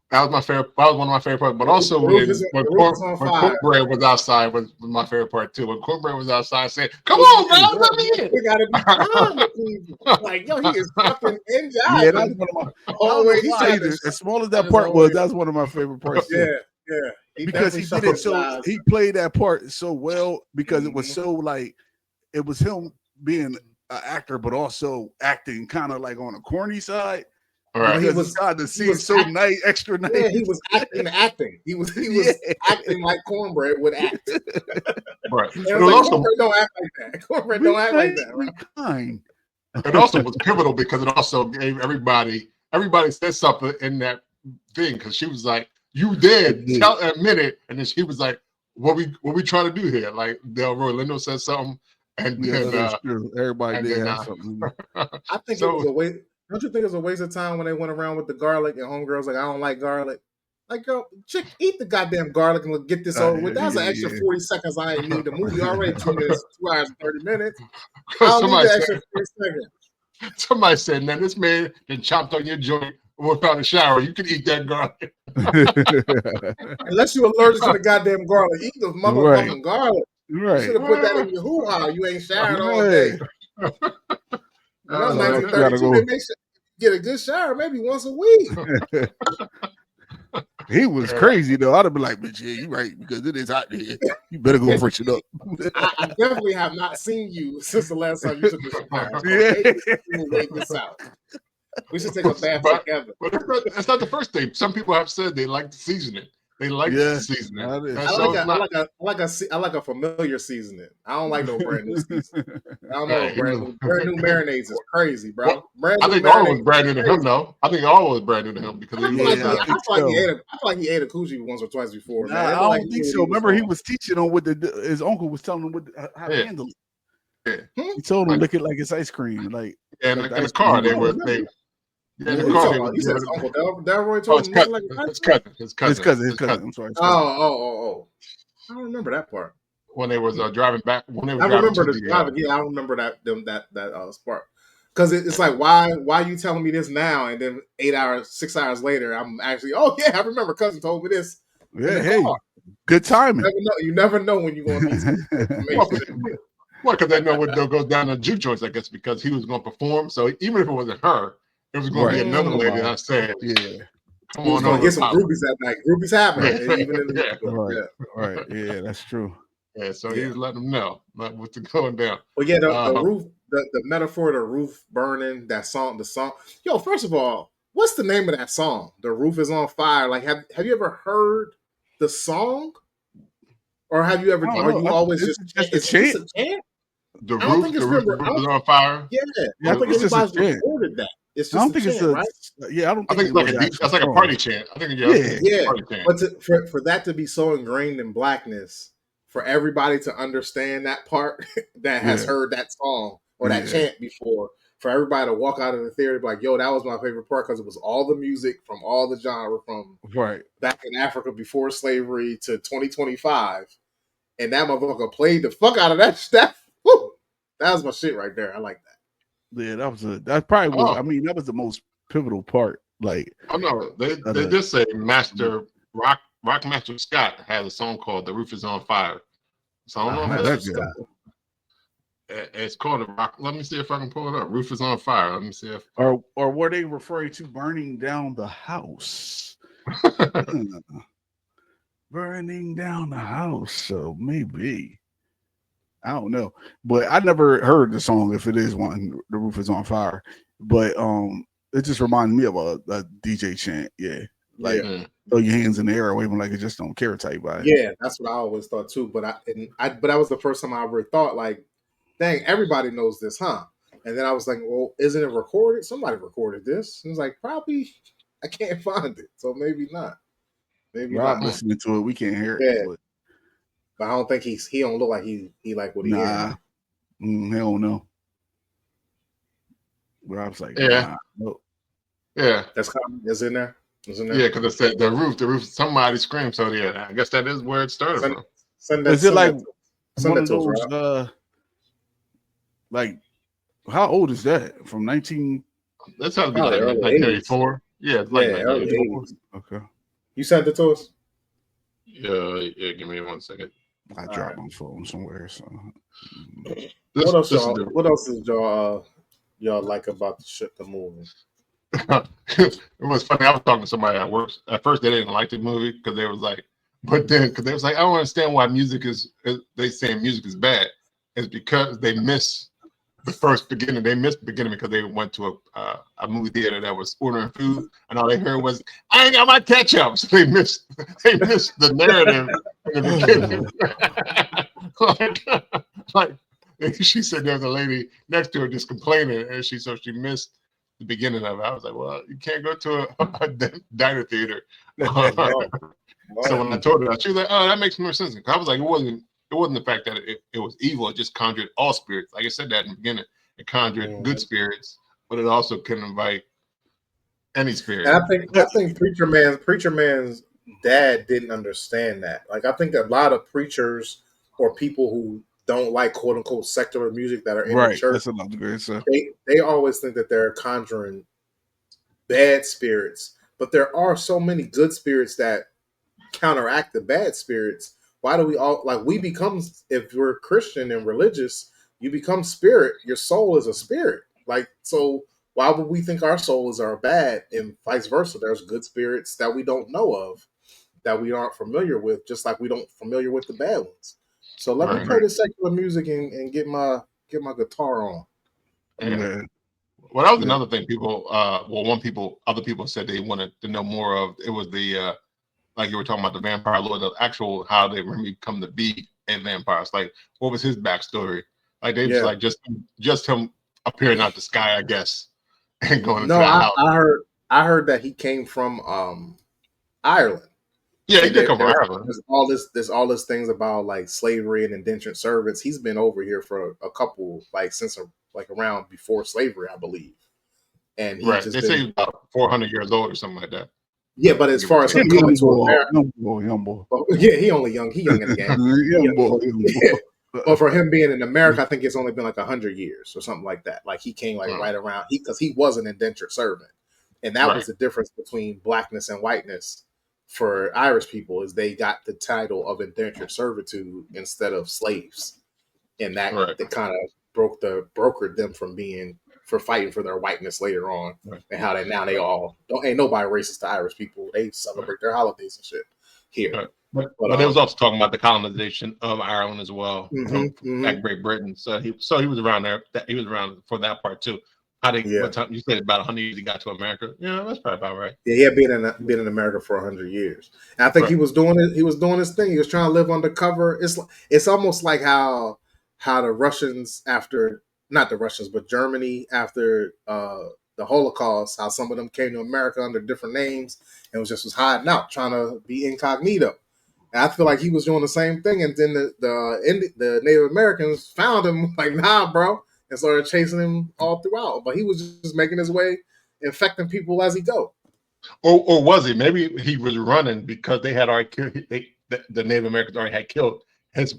E: That was my favorite. That was one of my favorite parts. But also when Cornbread was outside was my favorite part too. When Cornbread was outside saying, "Come on, bro, let me in."
C: We gotta be calm. Like yo, he is fucking in.
B: Yeah, that's one of my. As small as that part was, that's one of my favorite parts.
C: Yeah.
B: Because he did it so. He played that part so well because it was so like it was him being an actor, but also acting kind of like on a corny side.
E: Right.
B: He was God to see so nice, extra nice.
C: Yeah, he was acting. He was acting like Cornbread would act.
E: Right.
C: And like, Cornbread don't act like that. Cornbread don't act like that. Right?
B: Kind.
E: It also was pivotal because it also gave everybody said something in that thing, because she was like, "You did admit it," and then she was like, "What we trying to do here?" Like Delroy Lindo said something, and then
B: that's true. Everybody did have something.
C: I think it was a waste. Don't you think it was a waste of time when they went around with the garlic and homegirls like, I don't like garlic? Like, girl, chick, eat the goddamn garlic and get this over with. That was an extra 40 seconds I didn't need. The movie already 2 minutes, 2 hours and 30 minutes. I don't need the extra 40 seconds.
E: Somebody said, "Now this man then chopped on your joint without a shower. You can eat that garlic."
C: Unless you're allergic to the goddamn garlic, eat the motherfucking garlic.
B: Right.
C: You should have put that in your hoo-ha. You ain't showered all day. That was 1932. They make sure you get a good shower maybe once a week.
B: He was crazy though. I'd have been like, "Bitch, yeah, you right, because it is hot here. You better go freshen up."
C: I definitely have not seen you since the last time you took a shower. Wait this out. We should take a bath together.
E: But that's not the first thing. Some people have said they like the seasoning. They like the seasoning.
C: I like a familiar seasoning. I don't like no brand new seasoning. I don't know. Brand new marinades is crazy, bro.
E: I think all was brand new to him, though. I think all was brand new to him because I
C: feel like he ate a coochie once or twice before.
B: Nah, man. I don't think so. Remember, he was teaching on his uncle was telling him how to handle it. Yeah. He told him lick it like it's ice cream, like
E: in the car.
C: You said Uncle Delroy told him
E: his cousin.
B: I'm sorry.
C: Oh. I don't remember that part.
E: When they was driving back.
C: I remember the driving. Yeah, I don't remember that part. Because it's like, why are you telling me this now? And then 6 hours later, I'm actually, I remember cousin told me this.
B: Yeah, hey, good timing.
C: You never know when you're going to
E: because they know what goes down in juke joints, I guess, because he was going to perform. So even if it wasn't her, it was going to be another lady. I said,
C: "Yeah, come on, over." Get some groupies that night. Groupies happen, even in
B: the right. Yeah, that's true.
E: Yeah, so he was letting them know what's going down.
C: But yeah, the roof, the metaphor of the roof burning, the song. Yo, first of all, what's the name of that song? The roof is on fire. Like, have you ever heard the song, or have you ever? Are you always just a chant?
E: The
C: I don't
E: roof,
C: think
E: the
C: it's
E: roof, the
C: been.
E: roof is on fire.
C: Yeah,
B: Yeah,
C: I don't think
B: it's just a
C: anybody's
B: chant.
C: recorded that. It's
B: I
C: just
B: don't
C: a
B: think
C: chant,
B: it's a.
C: right?
B: Yeah, I don't
E: I
B: think
E: think
B: it
E: it's
B: was
E: that's like a
B: songs.
E: party chant. I think
C: Yeah,
E: party chant.
C: but for that to be so ingrained in blackness, for everybody to understand that part that has
B: Yeah.
C: heard that song or that chant before, for everybody to walk out of the theater like, "Yo, that was my favorite part," because it was all the music from all the genre from
B: Right.
C: back in Africa before slavery to 2025, and that motherfucker played the fuck out of that stuff. That was my shit right there. I like that.
B: Yeah, that probably was. I mean, that was the most pivotal part. Like,
E: I know they did say Master Rock Master Scott had a song called "The Roof Is on Fire." So I don't know if that's it's called a rock. Let me see if I can pull it up. Roof is on fire. Let me see if
B: or were they referring to burning down the house? Burning down the house. So maybe. I don't know. But I never heard the song if it is one, The Roof Is on Fire. But it just reminded me of a DJ chant. Yeah. Like throw your hands in the air, waving like you just don't care type vibe.
C: Yeah, that's what I always thought too. But that was the first time I ever thought like, dang, everybody knows this, huh? And then I was like, well, isn't it recorded? Somebody recorded this. And it's like, probably I can't find it. So maybe not. Maybe
B: Rob
C: not.
B: Listening to it, we can't hear it.
C: Yeah. But I don't think he don't look like he like what he hears.
B: Hell no. Rob's like,
E: no. Yeah.
C: That's in there.
E: Yeah, because it said the roof. Somebody screamed. So yeah, I guess that is where it started from.
B: Is it like one of those? Like, how old is that? From 19?
E: That's how to be like 1984. Yeah, it's like
C: early 80s.
B: Okay.
C: You sent it to us?
E: Yeah. Give me 1 second.
B: I dropped my phone somewhere. So,
C: what else did y'all like about the movie?
E: It was funny. I was talking to somebody at work. At first, they didn't like the movie because they was like, I don't understand why they saying music is bad. It's because they miss the first beginning. They missed the beginning because they went to a movie theater that was ordering food, and all they heard was, "I ain't got my ketchup." So they missed the narrative in the beginning. like she said, there's a lady next to her just complaining, and she missed the beginning of it. I was like, well, you can't go to a diner theater. So when I told her, she was like, oh, that makes more sense. I was like, it wasn't the fact that it was evil. It just conjured all spirits. Like I said that in the beginning, it conjured good spirits, but it also can invite any spirit.
C: And I think Preacher Man's dad didn't understand that. Like I think a lot of preachers or people who don't like quote unquote secular music that are in the church, that's another great stuff. They always think that they're conjuring bad spirits, but there are so many good spirits that counteract the bad spirits. Why do we all we become, if we're Christian and religious, you become spirit. Your soul is a spirit. So why would we think our souls are bad and vice versa? There's good spirits that we don't know of, that we aren't familiar with, just like we don't familiar with the bad ones. So let me play the secular music and get my guitar on.
E: Yeah. Well, that was another thing other people said they wanted to know more of. It was the like you were talking about the vampire lord, the actual how they become to be a vampire. It's like, what was his backstory? Like they just him appearing out the sky, I guess, and going into the house.
C: I heard that he came from Ireland.
E: Yeah, he did come from Ireland.
C: There's all this things about like slavery and indentured servants. He's been over here for a couple since around before slavery, I believe. And
E: they say he's about 400 years old or something like that.
C: Yeah, but as far as him coming to America,
B: young boy.
C: Yeah, he only young. He young in the game. young boy. But for him being in America, I think it's only been 100 years or something like that. Like he came right around because he was an indentured servant, and that was the difference between blackness and whiteness. For Irish people, is they got the title of indentured servitude instead of slaves, and that kind of brokered them from fighting for their whiteness later on, and how they all ain't nobody racist to Irish people. They celebrate their holidays and shit here.
E: But they was also talking about the colonization of Ireland as well from Great Britain. So he was around there. He was around for that part too. What time you said about 100 years he got to America? Yeah, that's probably about right.
C: Yeah, he had been in America for 100 years. And I think he was doing it. He was doing his thing. He was trying to live undercover. It's almost like how how the Russians not the Russians, but Germany after the Holocaust, how some of them came to America under different names and was hiding out, trying to be incognito. And I feel like he was doing the same thing, and then the Native Americans found him, like, nah, bro, and started chasing him all throughout. But he was just making his way, infecting people as he go.
E: Or was it? Maybe he was running because they had already killed, the Native Americans already had killed his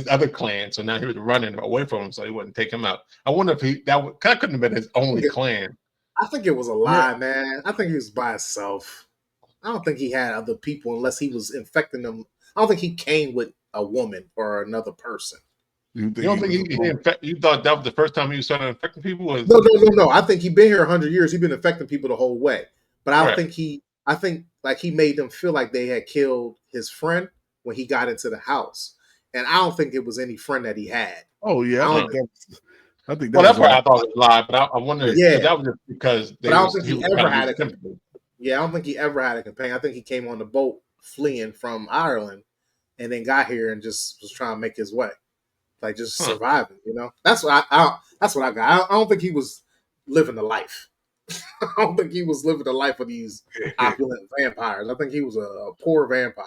E: other clan, so now he was running away from him, so he wouldn't take him out. I wonder if that couldn't have been his only clan.
C: I think it was a lie, man. I think he was by himself. I don't think he had other people unless he was infecting them. I don't think he came with a woman or another person.
E: You don't think you thought that was the first time he started infecting people?
C: No. I think he's been here 100 years. He's been infecting people the whole way. But I don't think I think like he made them feel like they had killed his friend when he got into the house. And I don't think it was any friend that he had.
B: Oh yeah,
E: I think that's why I thought it was live. But I wonder, that was just because
C: I don't think he ever had a companion. Yeah, I don't think he ever had a companion. I think he came on the boat fleeing from Ireland, and then got here and just was trying to make his way, like just surviving. You know, that's what I got. I don't think he was living the life. I don't think he was living the life of these opulent vampires. I think he was a poor vampire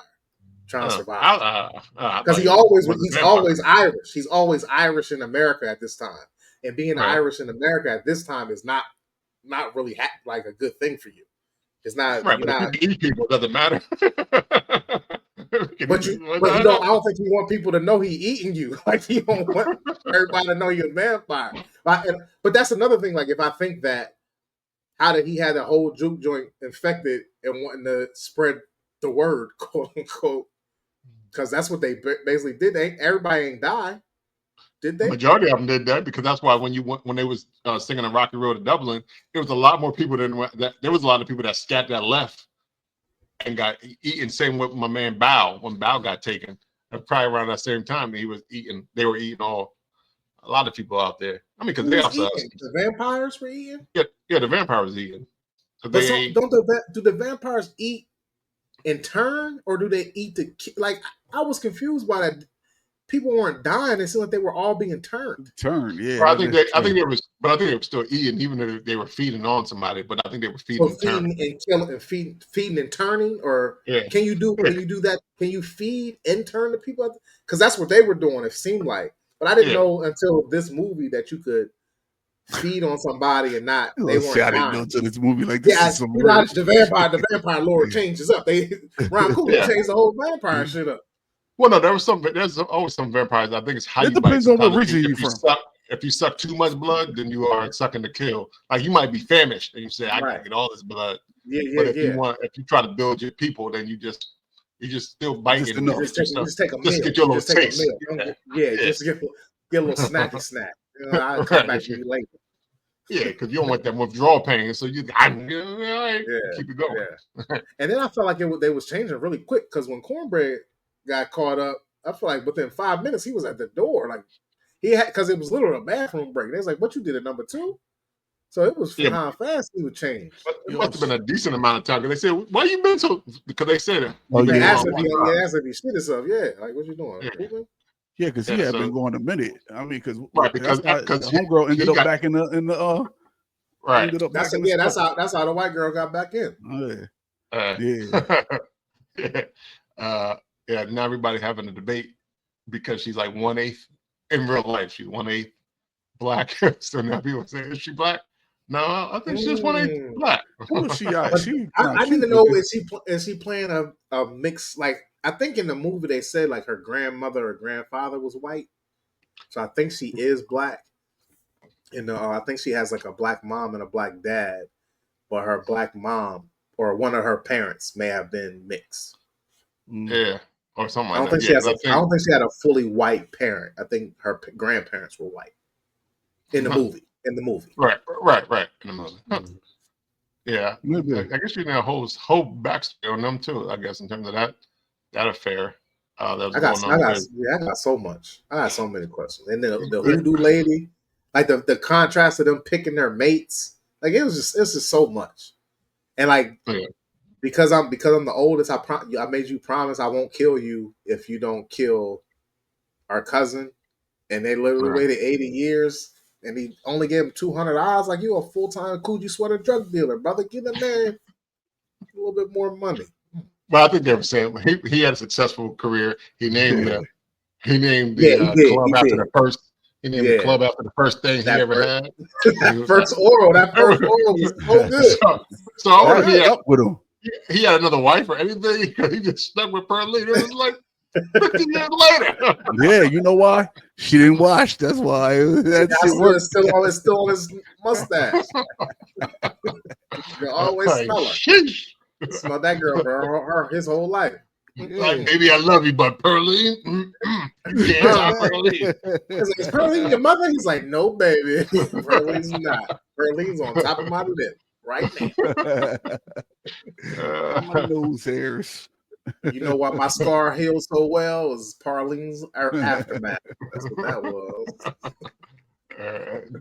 C: trying to survive. Because he's always Irish. He's always Irish in America at this time, and being Irish in America at this time is not really like a good thing for you. It's not.
E: Right, but if you eat people, it doesn't matter.
C: But you don't. I don't think you want people to know he eating you. Like you don't want everybody to know you're a vampire. But that's another thing. Like if I think that, how did he have the whole juke joint infected and wanting to spread the word, quote unquote? Because that's what they basically did. Everybody ain't die, did they?
E: Majority of them did that, because that's why when they was singing on Rocky Road to Dublin, there was a lot more people that. There was a lot of people that left and got eaten. Same with my man Bao, when Bao got taken. Probably around that same time they were eating a lot of people out there. I mean, because they also
C: the vampires were eating.
E: Yeah, the vampires eating. So
C: do the vampires eat in turn, or do they eat like? I was confused by that. People weren't dying. It seemed like they were all being turned.
B: Yeah.
E: Well, I think they were still eating, even if they were feeding on somebody. But I think they were feeding
C: and killing and feeding and turning. Or can you do that? Can you feed and turn to people? Because that's what they were doing. It seemed like, but I didn't know until this movie that you could feed on somebody and not. They weren't. I didn't know until this movie. Like this is some the vampire lore changes up. Ryan Coogler changed the whole vampire shit up.
E: Well, no, there's always some vampires. I think it's how
B: it depends on what region you're from.
E: If you suck too much blood, then you are sucking to kill. Like you might be famished and you say, I can get all this blood. But if you try to build your people, then you just still biting.
C: Just take a meal.
E: Just get your little taste.
C: Just get a little snacky snack. I'll come back to you later.
E: Yeah, because you don't want that withdrawal pain, so you keep it going.
C: Yeah. And then I felt like they was changing really quick, because when Cornbread got caught up, I feel like within 5 minutes he was at the door. Like he had, because it was literally a bathroom break. They was like, "What you did at number 2?" So it was how fast he would change.
E: But it must have been a decent amount of time, because they said, "Why you been so?" Because they said it.
C: They asked if he shit himself. Yeah, like what you doing?
B: Yeah, because he had been going a minute. I mean, because the
E: homegirl
B: ended up back in the
E: right.
C: That's how the white girl got back in.
E: Now everybody having a debate because she's like 1/8 in real life. She's 1/8 black. So now people say, "Is she black?" No, I think she's just 1/8 black.
B: Who is she?
C: I need to know, is she playing a mix? Like I think in the movie they said like her grandmother or grandfather was white, so I think she is black. And I think she has like a black mom and a black dad, but her black mom or one of her parents may have been mixed.
E: Yeah, or something.
C: I don't think she had a fully white parent. I think her grandparents were white in the movie.
E: Right. In the movie. Yeah, I guess you know whole backstory on them too. I guess in terms of that affair. That was going on.
C: I got so much. I got so many questions. And then the hoodoo lady, like the contrast of them picking their mates, like it's just so much. And like because I'm the oldest, I made you promise I won't kill you if you don't kill our cousin. and they literally waited 80 years, and he only gave him $200. Like, you a full-time Coogee sweater drug dealer, brother. Give the man a little bit more money.
E: Well, I think they were saying he had a successful career. He named the club after the first. He named the club after the first thing he ever had.
C: That first oral was so good.
E: So I wonder he had another wife or anything. He just stuck with Pearline. It was like 50 years later.
B: Yeah, you know why? She didn't wash. That's why.
C: It's still on his mustache. You always smell her. Smell that girl for his whole life.
E: Like, baby, I love you, but Pearline, you can't talk Pearline.
C: Is Pearline your mother? He's like, no, baby. Pearline's not. Pearline's on top of my lip right now.
B: My nose hairs.
C: You know why my scar healed so well? Was Pearline's aftermath. That's what that was.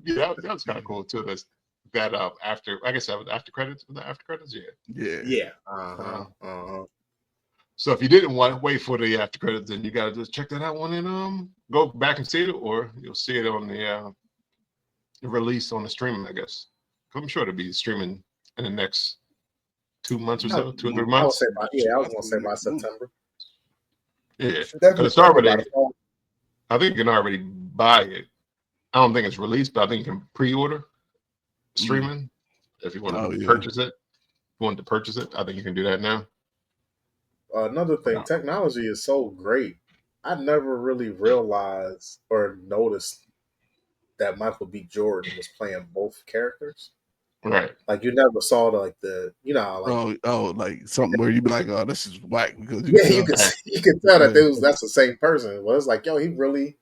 E: Yeah, that was kind of cool too. That after, I guess that was after credits. Was that after credits?
C: Yeah.
E: So if you didn't want to wait for the after credits, then you got to just check that out one and go back and see it, or you'll see it on the release on the streaming, I guess. I'm sure it'll be streaming in the next 2 months or so, 2 or 3 months.
C: I was gonna say by September.
E: Yeah, because it's already. I think you can already buy it. I don't think it's released, but I think you can pre-order streaming if you want to purchase it. If you want to purchase it, I think you can do that now.
C: Another thing, technology is so great. I never really realized or noticed that Michael B. Jordan was playing both characters.
E: Right.
C: Like, you never saw like
B: something where you'd be like, oh, this is whack, because
C: you could tell that that's the same person. Well, it's like, yo, they really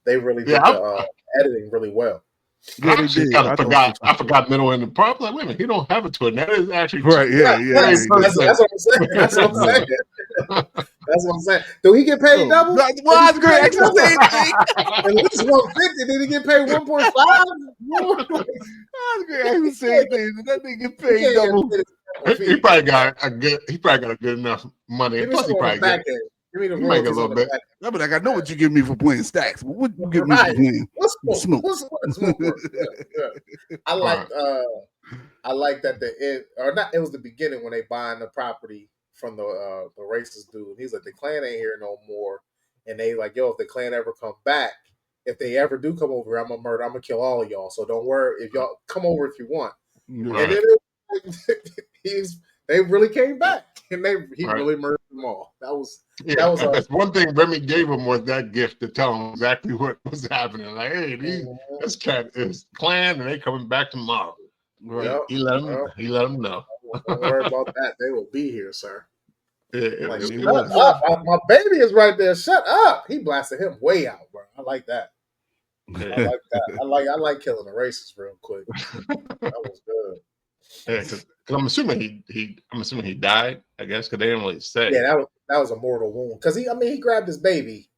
C: did the editing really well.
B: Yeah,
E: I actually kind of forgot. I forgot middle and the part. Like, wait a minute, he don't have a twin. That is actually
B: right. Yeah.
C: That's what I'm saying. That's what I'm saying. Do he get paid double?
B: Well, that's great. I can say anything.
C: At least 150. Did he get paid 1.5?
B: That's great. I can say anything. That nigga get paid double.
E: He probably got a good enough money.
C: Give
E: Plus, he probably get.
C: Give me the
E: make a little bit.
B: I'll be like, I know what you give me for playing stacks, but what you give me for playing?
C: What's smoke? I like that the end, or not. It was the beginning when they buying the property from the racist dude. He's like, the Klan ain't here no more, and they like, yo, if the Klan ever come back, if they ever do come over, I'm gonna murder. I'm gonna kill all of y'all. So don't worry. If y'all come over if you want. Right. And then they really came back, and he really murdered them all. That was
E: that's one thing Remy gave him, was that gift to tell him exactly what was happening. Like, hey, this cat is Klan, and they coming back tomorrow. Right? Yep. He let him know.
C: Don't worry about that. They will be here, sir.
E: Yeah,
C: like, shut up. My baby is right there. Shut up. He blasted him way out, bro. I like that. I like that. I like killing the racists real quick. That was good.
E: Yeah, because I'm assuming he died. I guess because they didn't really say.
C: Yeah, that was a mortal wound. Because he grabbed his baby.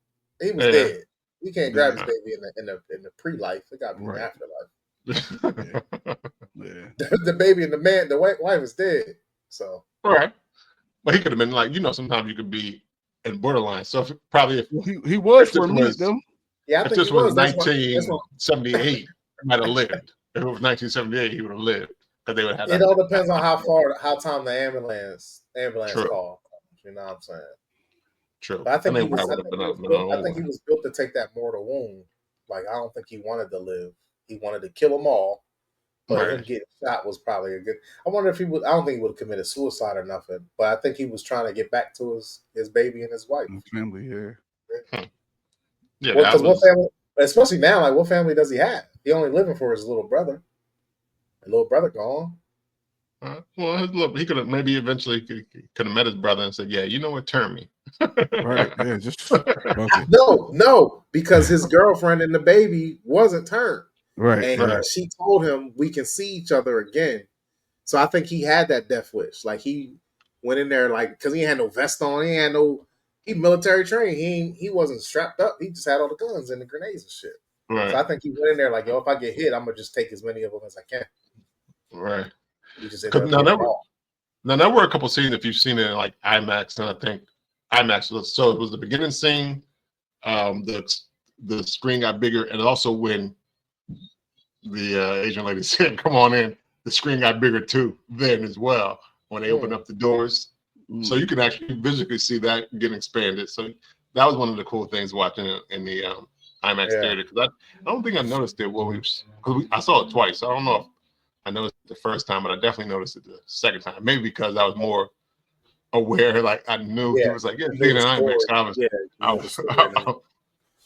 C: He was dead. He can't grab his baby in the pre-life. It got to be in the afterlife. The baby and the wife is dead. So
E: right, but he could have been like, sometimes you could be in borderline. So if
B: he was for me though.
C: Yeah, I think
E: this was 1978, he might have lived. If it was 1978, he would have lived. They would have.
C: It all depends on how time the ambulance call. You know what I'm saying?
E: True.
C: But I think he was built to take that mortal wound. Like, I don't think he wanted to live. He wanted to kill them all. But him getting shot was probably a good. I wonder if he would. I don't think he would have committed suicide or nothing. But I think he was trying to get back to his baby and his wife.
B: Family, yeah.
E: Yeah.
C: Because what family? Especially now, like, what family does he have? He only living for his little brother. The little brother gone.
E: Well, he could have maybe eventually could have met his brother and said, "Yeah, you know what? Turn me."
B: Right? Yeah, just
C: no, because his girlfriend and the baby wasn't turned.
B: Right.
C: And she told him we can see each other again. So I think he had that death wish. Like, he went in there because he had no vest on. He military trained. He wasn't strapped up. He just had all the guns and the grenades and shit.
E: Right.
C: So I think he went in there like, yo, if I get hit, I'm gonna just take as many of them as I can.
E: Right.
C: Now
E: there were a couple scenes, if you've seen it in like IMAX, and I think IMAX was, so it was the beginning scene, the the screen got bigger, and also when the Asian lady said, "Come on in," the screen got bigger too then as well when they opened up the doors. So you can actually visually see that getting expanded. So that was one of the cool things watching it in the IMAX theater, because I don't think I noticed it because I saw it twice. I don't know if I noticed it the first time, but I definitely noticed it the second time. Maybe because I was more aware, like I knew he was like, "Yeah, being an IMAX." I
B: was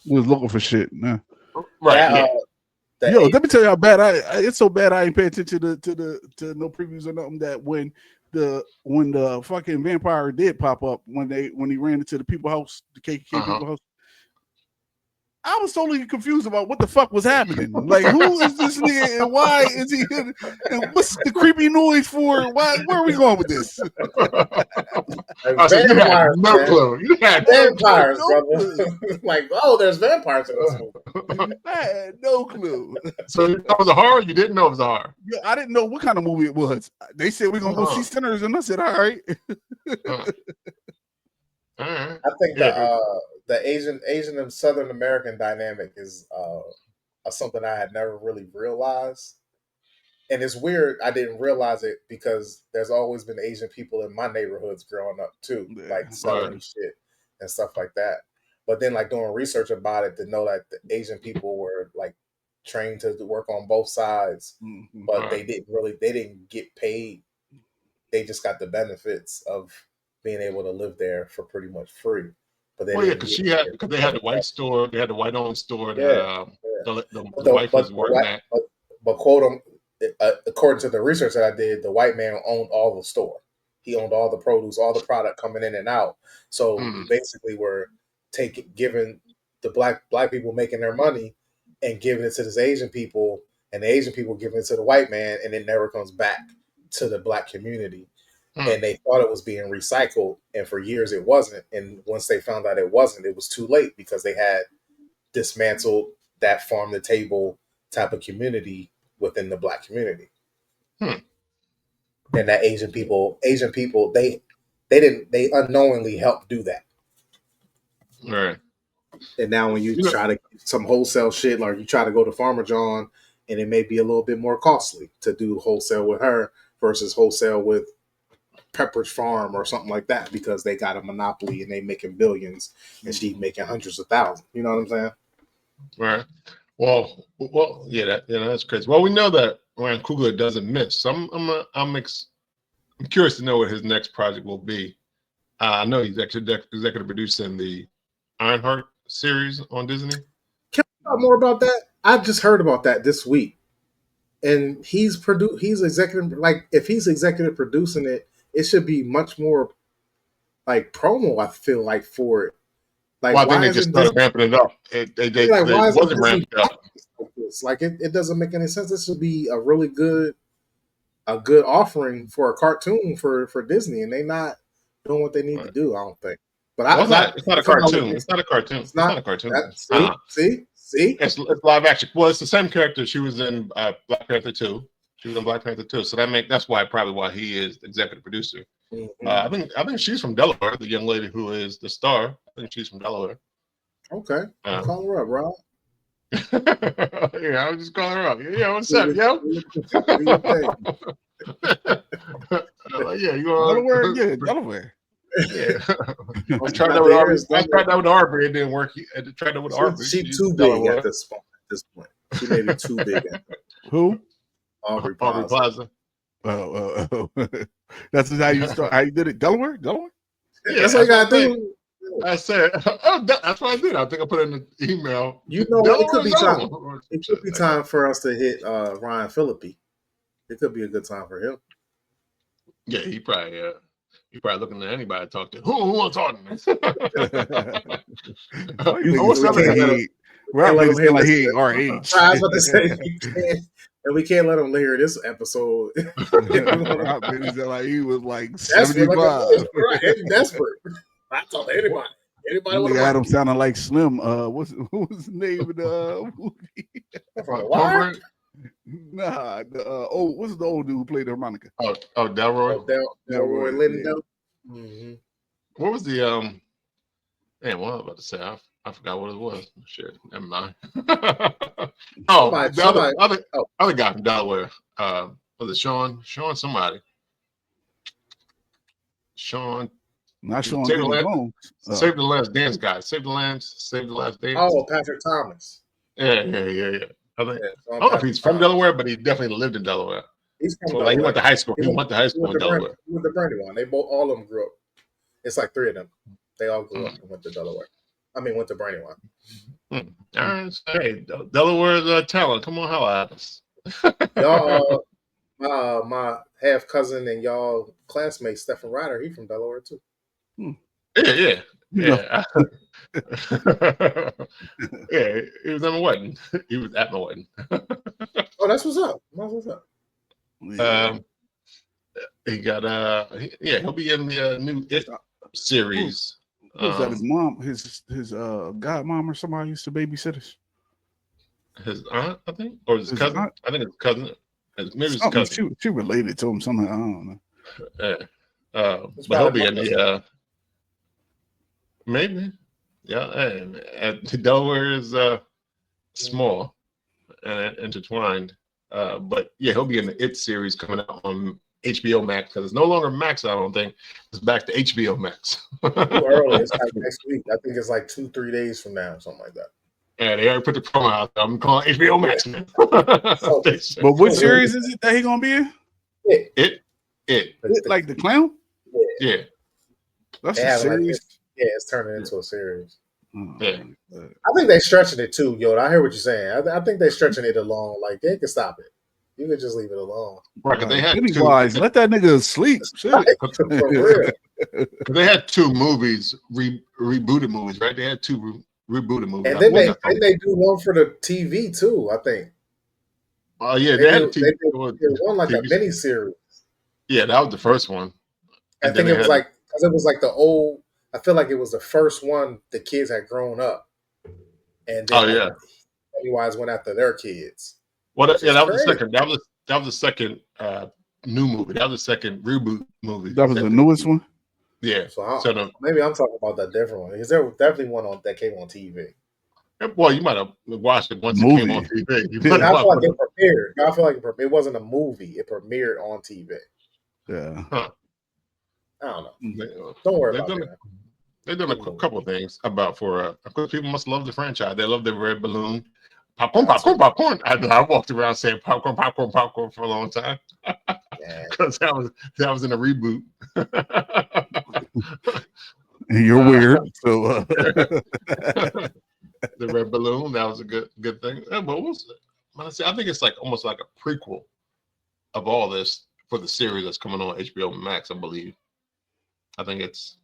B: looking for shit. Nah.
E: Right.
B: Yo, let me tell you how bad it's so bad I ain't pay attention to no previews or nothing, that when the fucking vampire did pop up, when he ran into the people house, the KKK people house, I was totally confused about what the fuck was happening. Like, who is this nigga and why is he here? And what's the creepy noise for? Where are we going with this?
E: You had no clue. You had
C: vampires, brother. Like, oh, there's vampires in this movie.
B: I had no clue.
E: So that was a horror? You didn't know it was a horror?
B: Yeah, I didn't know what kind of movie it was. They said we're gonna go see Sinners, and I said, all right.
C: I think the Asian and Southern American dynamic is something I had never really realized. And it's weird, I didn't realize it because there's always been Asian people in my neighborhoods growing up too, like selling shit and stuff like that. But then, like, doing research about it, to know that the Asian people were like trained to work on both sides, but they didn't get paid. They just got the benefits of being able to live there for pretty much free. But
E: because they had the white store, they had the white-owned store that the wife was working at.
C: But quote according to the research that I did, the white man owned all the store. He owned all the produce, all the product coming in and out. So we basically were giving the black people making their money and giving it to the Asian people, and the Asian people giving it to the white man, and it never comes back to the black community. And they thought it was being recycled, and for years it wasn't. And once they found out it wasn't, it was too late, because they had dismantled that farm to table type of community within the black community. And that Asian people, they unknowingly helped do that.
E: Right.
C: And now when you try to get some wholesale shit, like you try to go to Farmer John, and it may be a little bit more costly to do wholesale with her versus wholesale with Pepperidge Farm or something like that, because they got a monopoly and they making billions and she's making hundreds of thousands. You know what I'm saying?
E: Right. Well, yeah, that's crazy. Well, we know that Ryan Coogler doesn't miss. So I'm curious to know what his next project will be. I know he's executive producing the Ironheart series on Disney.
C: Can we talk more about that? I just heard about that this week, and he's executive. Like, if he's executive producing it, it should be much more like promo, I feel like, for it. Like,
E: well, I think they just started ramping it up. They wasn't ramped up.
C: Like, it doesn't make any sense. This should be a really good offering for a cartoon for Disney, and they not doing what they need to do, I don't think. But
E: it's not a cartoon. It's not a cartoon. It's not a cartoon.
C: See?
E: It's live action. Well, it's the same character. She was in Black Panther 2. She was in Black Panther 2. So that's probably why he is executive producer. I think she's from Delaware, the young lady who is the star. I think she's from Delaware.
C: Okay. Call her up, Rob.
E: Yeah, I was just calling her up. Yeah, what's up, yo? Yeah, you
B: Delaware? Yeah, Delaware.
E: Yeah. I tried that with Arbery. It didn't work. I tried that with Arbery.
C: She's too big at this point. She may be too big.
B: Who?
C: Aubrey Plaza.
B: Oh. That's how you start. How you did it? Delaware?
C: Yeah, that's what you gotta do.
E: I said, that's what I did. I think I put it in the email.
C: You know, it could be time. It could be time for us to hit Ryan Phillippe. It could be a good time for him.
E: Yeah, he probably looking at anybody to talk to. Who wants to talk to me?
B: He ain't our age.
C: I was about to say, and we can't let him hear this episode.
B: Like he was like 75.
C: Desperate. I told anybody.
B: Anybody Adam sounding like Slim. What was the name of the movie?
C: What?
B: Nah. What's the old dude who played the harmonica?
E: Delroy.
C: Delroy Lindo.
E: What was the what was I about to say? I forgot what it was. Shit, never mind. The other guy from Delaware. Was it Sean? Sean somebody. Sean.
B: Not Sean
E: Save
B: Diddy
E: the Last Dance guy. Save the Last Dance.
C: Oh, Patrick Thomas.
E: Yeah. I don't know if he's from Delaware, but he definitely lived in Delaware.
C: He's from
E: Delaware. He went to high school. He went to high school in Delaware.
C: He went to Brandywine. All of them grew up. It's like 3 of them. They all grew up and went to Delaware. Went to Brandywine.
E: All right. So, hey, Delaware's talent. Come on, holla at us.
C: Y'all, my half cousin and y'all classmate Stephen Ryder, he from Delaware too.
E: Yeah. Yeah, he was at my wedding. He was at my wedding.
C: Oh, that's what's up.
E: He got he'll be in the new It series.
B: Was that his mom, his godmom or somebody used to babysit us?
E: His aunt, I think, or his cousin. Aunt? I think it's cousin. Maybe his cousin.
B: She related to him somehow. I don't
E: know. But he'll be in the maybe. Yeah, and Delaware is small and intertwined. But yeah, he'll be in the It series coming out on HBO Max because it's no longer Max. I don't think it's back to HBO Max.
C: Too early. It's like next week. I think it's like 2-3 days from now, something like that.
E: Yeah, they already put the promo out there. I'm calling HBO Max, man.
B: But what series is it that he gonna be in?
E: It.
B: Like the clown?
E: Yeah.
B: That's a series.
C: It's turning into a series.
E: Yeah.
C: I think they're stretching it too, yo. I hear what you're saying. I think they're stretching it along. Like they can stop it. You could just leave it alone.
E: Right, because they had
B: let that nigga sleep.
C: For real.
E: They had 2 movies, rebooted movies, right? They had 2 rebooted movies.
C: And then they do one for the TV too, I think.
E: Oh yeah, they had a TV.
C: They one like a mini series.
E: Yeah, that was the first one.
C: I think it was like because it was like the old. I feel like it was the first one the kids had grown up, and then Pennywise went after their kids.
E: Well, that was the second. That was the second new movie. That was the second reboot movie.
B: That was the newest one.
E: Yeah.
C: So maybe I'm talking about that different one because there was definitely one that came on TV.
E: Well, you might have watched it once it came on TV.
C: I feel like it premiered. I feel like it wasn't a movie. It premiered on TV.
B: Yeah.
E: Huh.
C: I don't know. Don't worry about it.
E: They've done a couple of things for people must love the franchise. They love the red balloon. Popcorn. I walked around saying popcorn for a long time because that was in a reboot.
B: And you're weird, so
E: the red balloon, that was a good thing. But I think it's like almost like a prequel of all this for the series that's coming on HBO Max, I believe. I think it's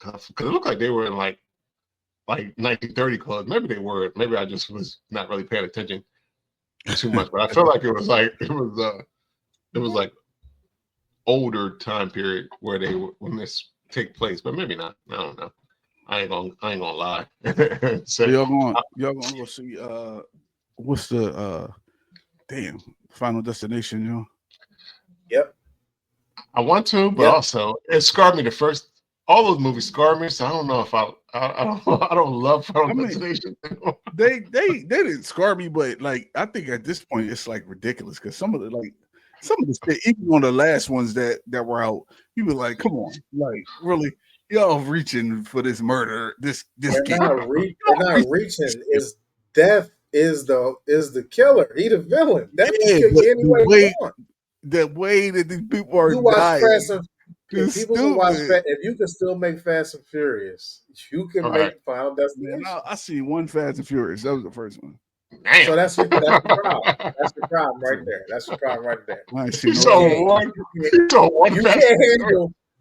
E: because it looked like they were in like 1930 clubs. Maybe they were. Maybe I just was not really paying attention too much. But I felt like it was like older time period where when this take place. But maybe not. I don't know. I ain't gonna lie.
B: So y'all gonna go see what's the Final Destination, you know?
C: Yep.
E: I want to, but also it scarred me. All those movies scarred me, so I don't know if I don't love Final Destination.
B: They didn't scar me, but like I think at this point it's like ridiculous because some of the shit, even on the last ones that were out, you were like, come on, like really, y'all reaching for this murder, this
C: they're not reaching. Is death is the killer. He the villain. Death can kill you any way you want.
B: The way that these people are dying.
C: If you can still make Fast and Furious, you can make Final Destination.
B: I see one Fast and Furious. That was the first one.
E: Damn.
C: So that's your problem. That's your problem right there. That's your problem right there.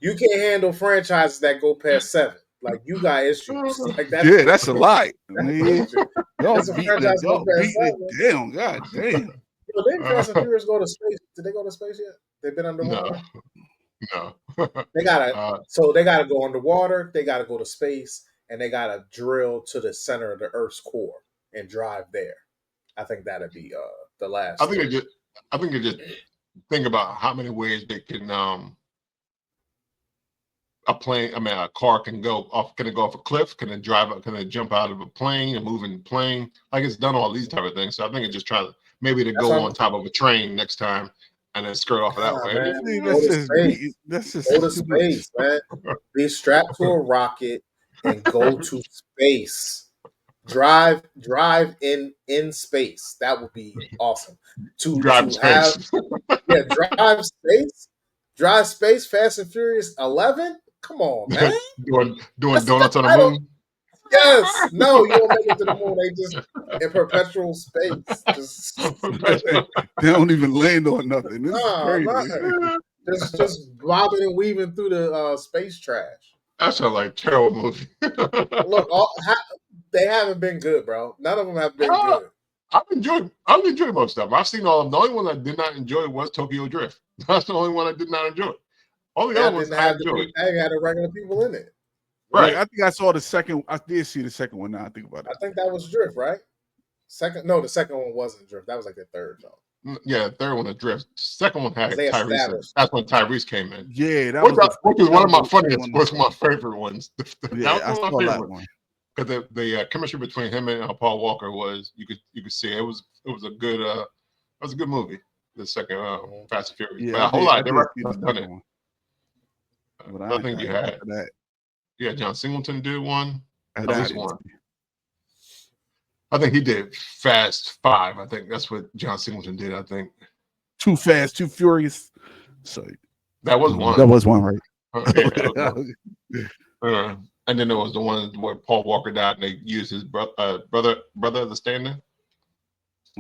C: You can't handle franchises that go past 7. Like you got issues. Like
B: that's a lie.
C: Y'all beating
B: it down. God damn.
C: Didn't Fast and Furious go to space? Did they go to space yet? They've been underwater.
E: No.
C: They gotta go underwater. They gotta go to space, and they gotta drill to the center of the Earth's core and drive there. I think that'd be the last.
E: I think it just think about how many ways they can a plane. I mean, a car can go off a cliff, can it jump out of a plane, a moving plane. Like it's done all these type of things. So I think it just try to maybe to go on top of a train next time and then skirt off of that way.
C: Man,
B: That's just
C: go to space, man. Be strapped to a rocket and go to space. Drive in space. That would be awesome. Drive space. Fast and Furious 11. Come on, man.
E: doing donuts on the moon.
C: Yes. No, you don't make it to the moon. They just in perpetual space.
B: They don't even land on nothing. This is crazy.
C: Just bobbing and weaving through the space trash.
E: That sounds like a terrible movie.
C: Look, they haven't been good, bro. None of them have been good.
E: I've enjoyed most of them. I've seen all of them. The only one I did not enjoy was Tokyo Drift. That's the only one I did not enjoy. All the other ones I enjoyed.
C: They had the regular people in it.
B: Right. I think I saw the second. I did see the second one. Now I think about it.
C: I think that was Drift, right? The second one wasn't Drift. That was like the third, though.
E: Yeah, the third one was Drift. Second one had Tyrese. That's when Tyrese came in.
B: Yeah,
E: which was one of my funniest. Was my favorite ones.
B: Yeah, I saw that one.
E: Because the chemistry between him and Paul Walker was you could see it was a good movie. The second Fast and Furious.
B: Yeah,
E: but a whole lot of directors
B: have
E: done it.
B: I
E: think you had
B: that.
E: Yeah, John Singleton did one. At
B: least
E: one. I think he did Fast 5. I think that's what John Singleton did. I think
B: Too Fast, Too Furious. So
E: that was one.
B: That was one, right?
E: And then there was the one where Paul Walker died, and they used his brother as a stand-in.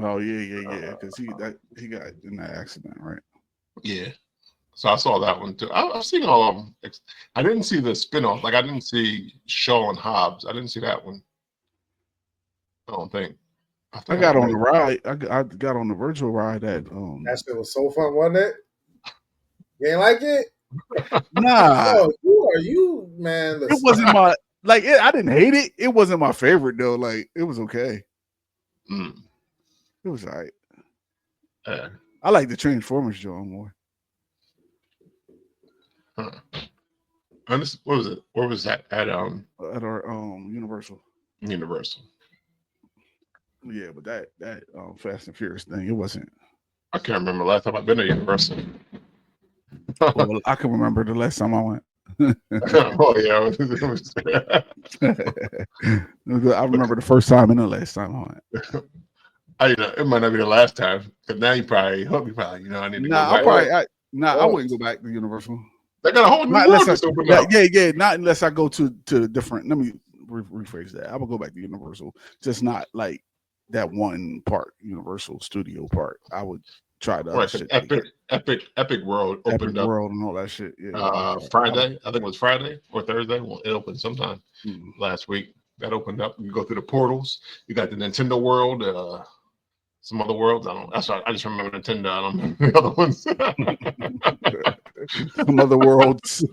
B: Oh yeah, because he got in that accident, right?
E: Yeah. So I saw that one too. I've seen all of them. I didn't see the spinoff. Like I didn't see Shaw and Hobbs. I didn't see that one. I don't think.
B: I got on the ride. I got on the virtual ride that.
C: That shit was so fun, wasn't it? You ain't like it?
B: Nah.
C: No, you man.
B: It wasn't my I didn't hate it. It wasn't my favorite though. Like it was okay. It was all right. I like the Transformers Joe more.
E: Huh. And this, what was it? Where was that at?
B: At our Universal.
E: Universal.
B: Yeah, but that Fast and Furious thing, it wasn't.
E: I can't remember the last time I've been to Universal.
B: Well, I can remember the last time I went.
E: Oh yeah.
B: I remember the first time and the last time I went.
E: It might not be the last time, because now you probably I need to go back.
B: I wouldn't go back to Universal.
E: They got a whole new world that's open up.
B: Yeah, not unless I go to different. Let me rephrase that. I will go back to Universal, just not like that one park, Universal Studio Park. I would try to Epic World opened up. World and all that shit. Yeah.
E: Friday, I think it was Friday or Thursday. Well, it opened sometime last week. That opened up. You go through the portals. You got the Nintendo World. Some other worlds. I just remember Nintendo. I don't remember the other ones.
B: Some other worlds.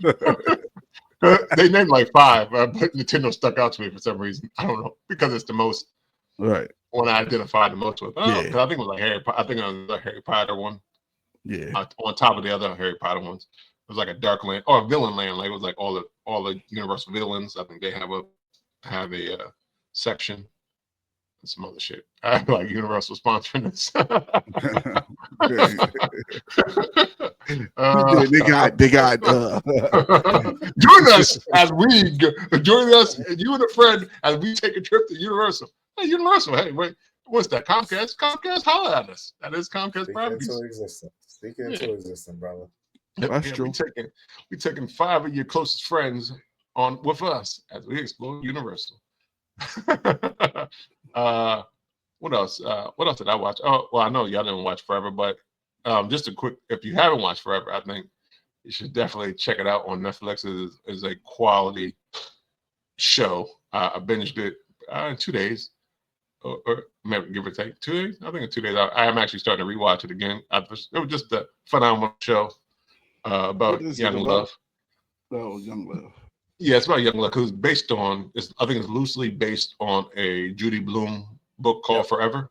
E: They named like 5, but Nintendo stuck out to me for some reason. I don't know, because it's the most one I identified the most with. I think it was like Harry Potter. I think it was the Harry Potter one.
B: Yeah.
E: On top of the other Harry Potter ones, it was like a Dark Land or a Villain Land. Like it was like all the Universal villains. I think they have a section. Some other shit. I like Universal sponsoring this.
B: They got
E: join us you and a friend as we take a trip to Universal. Hey, Universal, hey, wait, what's that? Comcast, holla at us. That is Comcast properties.
C: Speaking into existence, brother.
B: That's true.
E: We taking 5 of your closest friends on with us as we explore Universal. What else? What else did I watch? Oh, well, I know y'all didn't watch Forever, but just a quick, if you haven't watched Forever, I think you should definitely check it out on Netflix. It is a quality show. I binged it in 2 days, or maybe give or take 2 days. I think in 2 days. I am actually starting to rewatch it again. It was just a phenomenal show about young love.
B: Oh, young love.
E: Yeah, it's about young love because I think it's loosely based on a Judy Blume book called Forever.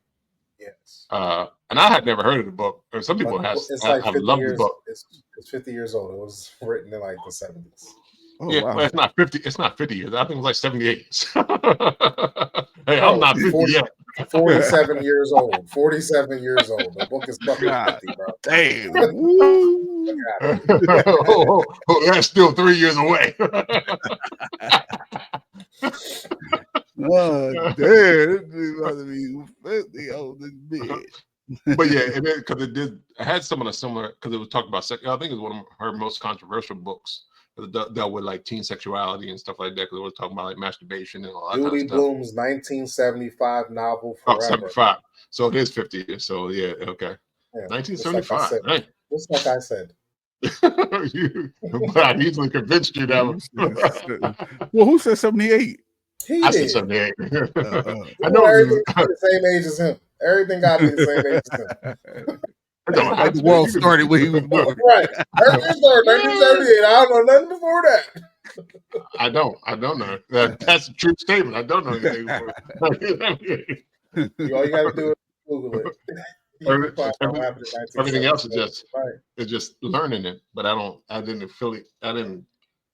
C: Yes.
E: And I had never heard of the book. Or some people have.
C: It's like 50
E: loved
C: years.
E: The book.
C: It's 50 years old. It was written in like the 70s.
B: Oh,
E: yeah,
B: wow.
E: well, it's not 50. It's not 50 years. I think it was like 78. Hey,
C: Bro,
E: I'm not 50
C: 40,
E: yet.
C: 47 years old. 47 years old. The book is fucking
B: God
C: 50, bro.
B: damn. Woo.
E: That's still 3 years away.
B: Oh, damn. This dude about to be 50 on this bed.
E: But yeah, and then because it had some of the similar, because it was talking about sex. I think it was one of her most controversial books that dealt with like teen sexuality and stuff like that. Because it was talking about like masturbation and all that kind of
C: Julie
E: stuff.
C: Bloom's 1975 novel
E: Oh,
C: Forever.
E: 75. So it is 50 years. So yeah, okay.
C: Yeah,
E: 1975. Right.
C: Just like I said.
E: But I easily convinced you that.
B: Well, who said 78?
C: He
E: I
C: did.
E: said 78.
C: I know everything got the same age as him. Everything got to be the same age as him.
B: Like the world started when he was born.
C: Right. Everything started 1978. I don't know nothing before that.
E: I don't know. That's a true statement. I don't know anything before.
C: All you got to do is Google it.
E: Everything else is just learning it, but I didn't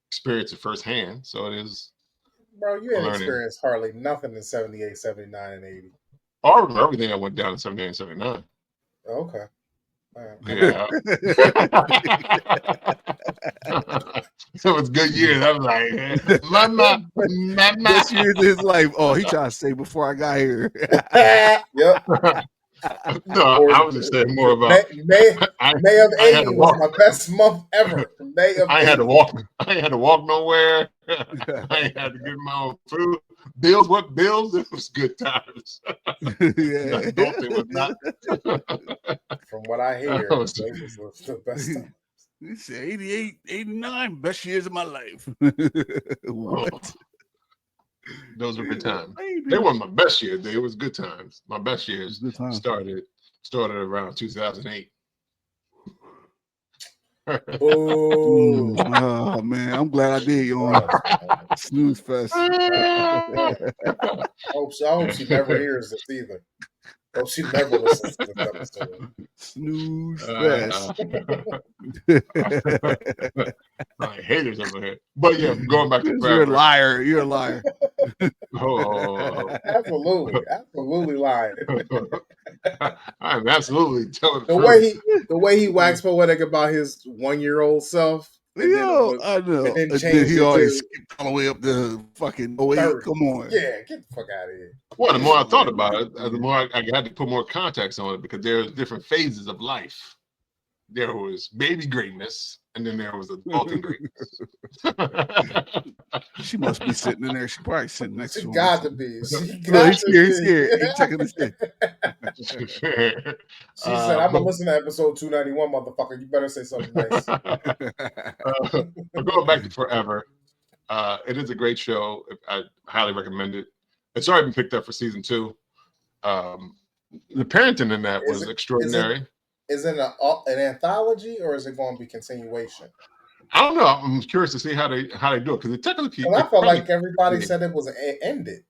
E: experience it firsthand. So it is.
C: Bro, you didn't
E: learning.
C: experience hardly nothing in 78, 79, and 80.
E: I remember everything that went down in 78 and 79.
C: Okay. All right.
E: Yeah. So it was good years. I was like, mama.
B: Best years of his life. Oh, he tried to say before I got here.
C: Yep.
E: No, I was just saying more about
C: May of 80 was my best month ever. May of
E: I ain't
C: 80.
E: had to walk. I ain't had to walk nowhere. I ain't had to get my own food. Bills? What bills? It was good times.
B: Yeah.
E: Adulting was not.
C: From what I hear, those was the best time.
B: He said 88, 89, best years of my life. What?
E: Those were good times. They weren't my best years. It was good times. My best years started around 2008.
B: Oh man, I'm glad I did you on Snooze Fest.
C: I hope she never hears this either. I hope she never listens to this episode.
B: Snooze Fest.
E: I haters over here. But yeah, going back to
B: You're a liar. You're a liar.
C: Absolutely lying.
E: I'm absolutely telling
C: the way he waxed poetic about his 1-year-old self.
B: Yo, I know. And then he always skipped all the way up to fucking 08. Come on.
C: Yeah, get the fuck out of here.
E: Well, the more I thought about it, the more I had to put more context on it, because there's different phases of life. There was baby greatness, and then there was adulting greatness.
B: She must be sitting in there. She's probably sitting next to him.
C: She got to be. He's
B: scared. He's checking his thing.
C: She said, I'm going to listen to episode 291, motherfucker. You better say something nice.
E: Going back to Forever, it is a great show. I highly recommend it. It's already been picked up for season 2. The parenting in that was extraordinary.
C: Is it an anthology, or is it going to be continuation?
E: I don't know. I'm curious to see how they do it, because it technically.
C: I felt like everybody said it was ended.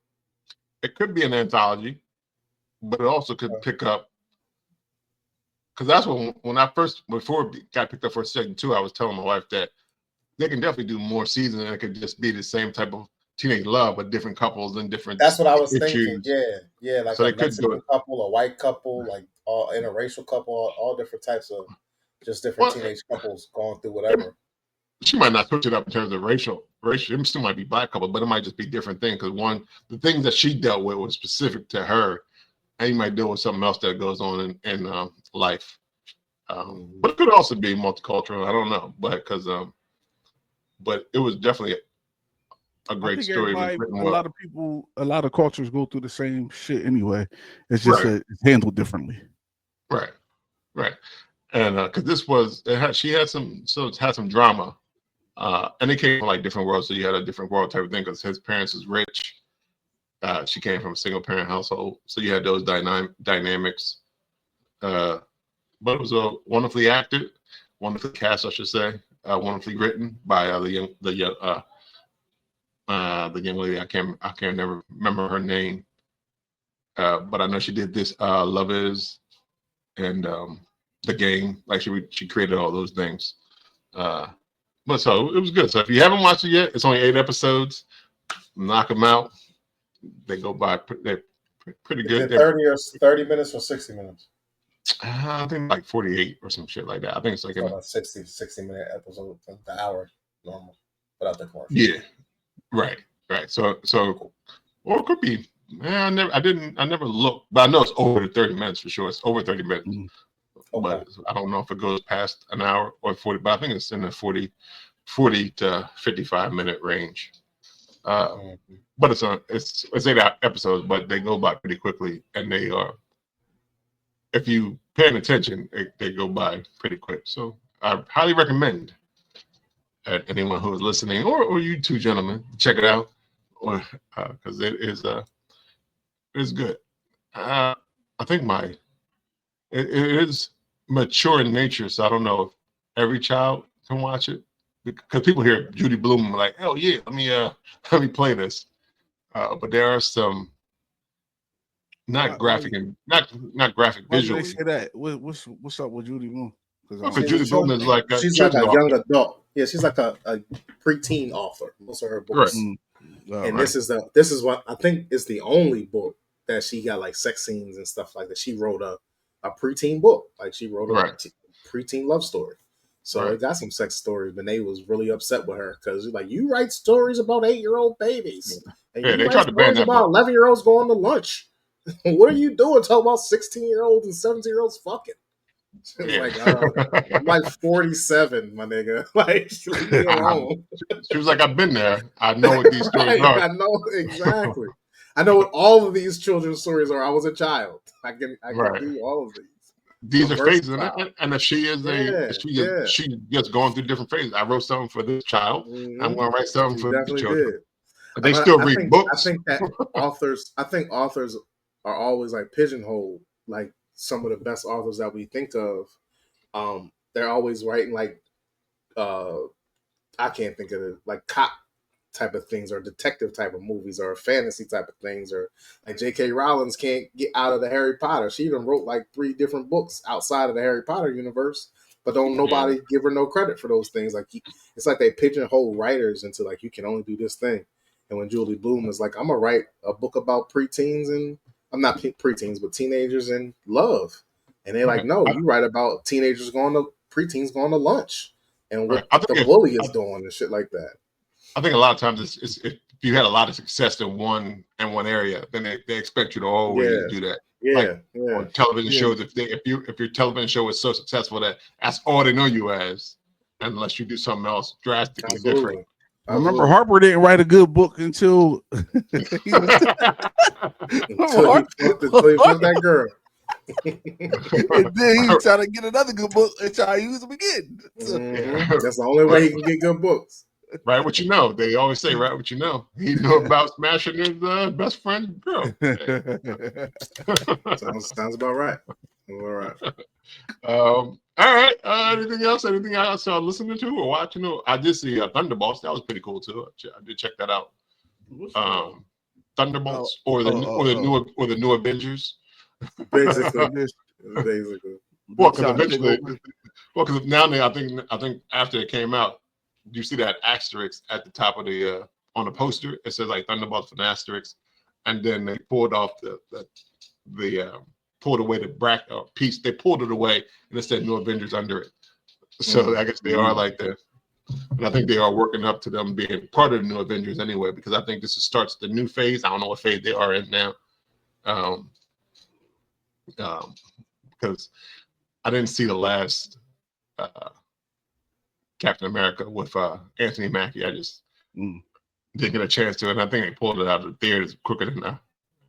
E: It could be an anthology, but it also could pick up. Because that's before it got picked up for season 2, I was telling my wife that they can definitely do more seasons, and it could just be the same type of teenage love, but different couples and different.
C: That's what I was thinking. Yeah, like
E: so
C: a Mexican couple, a white couple, like interracial couple, all different types of just different teenage couples going through whatever.
E: She might not switch it up in terms of racial. It still might be black couple, but it might just be different things. Because the things that she dealt with was specific to her, and you might deal with something else that goes on in life. But it could also be multicultural. I don't know, but it was definitely a great story.
B: A lot of cultures go through the same shit anyway. It's just that it's handled differently.
E: Right. And because she had some drama, and it came from like different worlds. So you had a different world type of thing, because his parents is rich. She came from a single parent household, so you had those dynamics. But it was wonderfully acted, wonderfully cast, I should say, wonderfully written by the young lady. I can't never remember her name, but I know she did this Love Is and The Game. Like she created all those things. But so it was good. So if you haven't watched it yet, it's only 8 episodes. Knock them out. They go by. They're pretty good.
C: Is it 30 minutes or 60 minutes?
E: I think like 48 or some shit like that. I think it's like
C: a 60-minute episode, the hour normal, without the commercial.
E: Yeah, right. So or it could be. Man, I never looked, but I know it's over the 30 minutes for sure. It's over 30 minutes. Okay. But I don't know if it goes past an hour or 40, but I think it's in the 40 to 55-minute range. But it's 8 episodes, but they go by pretty quickly, and they are, if you paying attention, they go by pretty quick. So I highly recommend anyone who is listening, or you two gentlemen, check it out, or because it's good. I think it is mature in nature, so I don't know if every child can watch it, because people hear Judy Blume like, oh yeah, let me play this. But there are some not graphic visually.
B: Why say that? What's up with Judy Blume?
E: Because Judy Blume is like
C: she's like a young adult. Yeah, she's like a preteen author. Most of her books. Right. And this is what I think is the only book that she got like sex scenes and stuff like that. She wrote a preteen book. Like she wrote a preteen love story. So it got some sex stories, but they was really upset with her because like, you write stories about 8-year-old babies. And
E: they tried to ban that
C: about 11-year-olds going to lunch. What are you doing? Talking about 16-year-olds and 17-year-olds fucking. Like, I'm like 47, my nigga. Like, leave me alone.
E: She was like, I've been there. I know what these stories are.
C: I know exactly. I know what all of these children's stories are. I was a child. I can do all of these.
E: These are phases, and if she is she just going through different phases. I wrote something for this child. Mm-hmm. I'm going to write something for the children. But they still read books.
C: I think that authors are always like pigeonholed. Like some of the best authors that we think of, they're always writing like I can't think of it, like cop type of things, or detective type of movies, or fantasy type of things, or like J.K. Rowling can't get out of the Harry Potter. She even wrote like 3 different books outside of the Harry Potter universe, but don't nobody give her no credit for those things. Like it's like they pigeonhole writers into like, you can only do this thing. And when Julie Blume is like, I'm gonna write a book about preteens, and I'm not preteens, but teenagers and love, and they're like, no, you write about preteens going to lunch, and what the bully is doing and shit like that.
E: I think a lot of times it's if you had a lot of success in one area, then they expect you to always do that. On television shows, if your television show is so successful that's all they know you as, unless you do something else drastically different.
B: I remember Harper didn't write a good book until
C: until he flipped that girl.
B: And then he tried to get another good book and try to use them again.
C: That's the only way he can get good books.
E: Right, what you know. They always say, right, what you know. He knew about smashing his best friend's girl.
C: Sounds about right. All right.
E: All right. Anything else? Anything else listening to or watching? I did see Thunderbolts. That was pretty cool too. I did check that out. Thunderbolts or the new Avengers.
C: Basically.
E: Well, because eventually, because now I think after it came out, you see that asterisk at the top of the on the poster. It says like Thunderbolts with an asterisk, and then they pulled off the pulled away the bracket piece. They pulled it away, and it said New Avengers under it. So I guess they are like that, and I think they are working up to them being part of the New Avengers anyway, because I think this starts the new phase. I don't know what phase they are in now, because I didn't see the last Captain America with Anthony Mackie. I just didn't get a chance to, and I think they pulled it out of the theaters quicker than I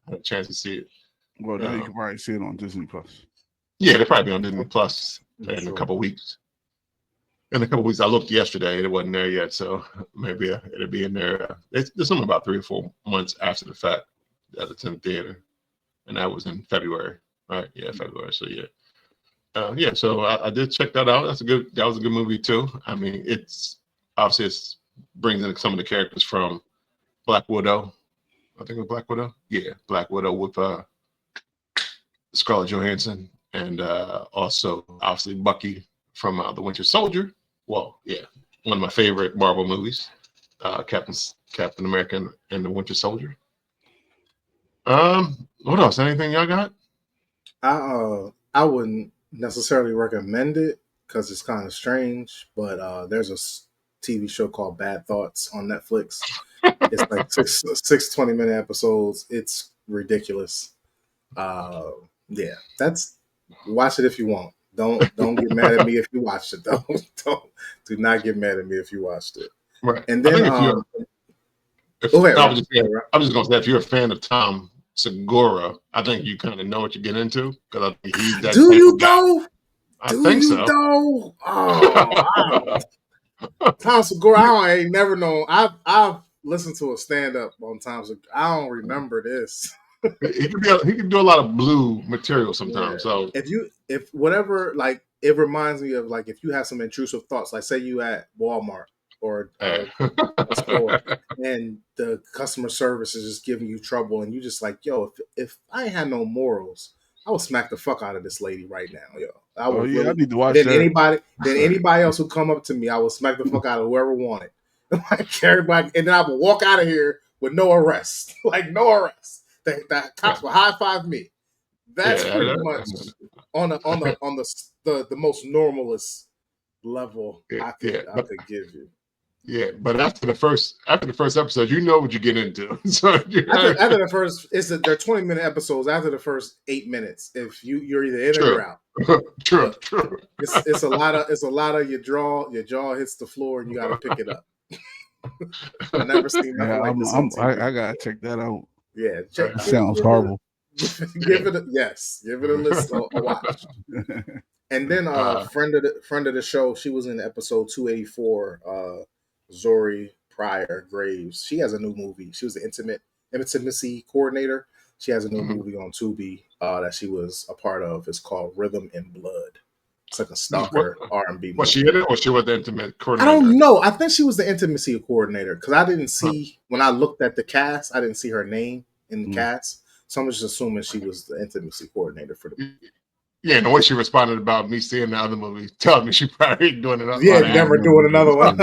E: had a chance to see it.
B: Well, now you can probably see it on Disney Plus.
E: Yeah, they'll probably be on Disney Plus in a couple weeks. In a couple weeks, I looked yesterday; it wasn't there yet, so maybe it'll be in there. There's something about 3 or 4 months after the fact that it's in theater, and that was in February, right? Yeah, February. So so I did check that out. That was a good movie too. I mean, it's brings in some of the characters from Black Widow. I think it was Black Widow. Yeah, Black Widow with Scarlett Johansson, and also obviously Bucky from The Winter Soldier. Well, yeah, one of my favorite Marvel movies, Captain America and the Winter Soldier. What else? Anything y'all got?
C: I wouldn't necessarily recommend it because it's kind of strange, but there's a TV show called Bad Thoughts on Netflix. It's like six 20-minute episodes. It's ridiculous. Yeah, watch it if you want. Don't get mad at me if you watched it though. Do not get mad at me if you watched it.
E: Right.
C: And then
E: I was just gonna say, if you're a fan of Tom Segura, I think you kind of know what you get into because I think he's that.
C: Do you though?
E: I think so.
C: Though? Oh, Tom Segura, I ain't never known. I've listened to a stand up on Tom Segura. I don't remember this.
E: He can do a lot of blue material sometimes. Yeah. So
C: if whatever, like, it reminds me of like if you have some intrusive thoughts, like say you at Walmart or a store and the customer service is just giving you trouble and you just like, yo, if I ain't had no morals, I would smack the fuck out of this lady right now, yo. I need to watch that. Anybody else who come up to me, I would smack the fuck out of whoever wanted. Like everybody, and then I would walk out of here with no arrest. Like no arrest. The cops would high five me. That's pretty much on the most normalist level I could give you.
E: Yeah, but after the first episode, you know what you get into. So
C: after the first, they're 20-minute episodes. After the first 8 minutes, if you're either in or out.
E: True.
C: It's a lot of your jaw hits the floor and you got to pick it up. I never seen nothing like this.
B: I gotta check that out.
C: Yeah,
B: sounds horrible.
C: Give it a list, a watch. And then friend of the show, she was in episode 284. Zori Pryor Graves. She has a new movie. She was the intimacy coordinator. She has a new movie on Tubi that she was a part of. It's called Rhythm and Blood. It's like a stalker R&B movie.
E: Was she in it or she was the intimate coordinator?
C: I don't know. I think she was the intimacy coordinator because I didn't see, when I looked at the cast, I didn't see her name in the cast. So I'm just assuming she was the intimacy coordinator for the
E: Yeah, and the way she responded about me seeing the other movie tells me she probably ain't doing another one.
C: Yeah, never doing another one.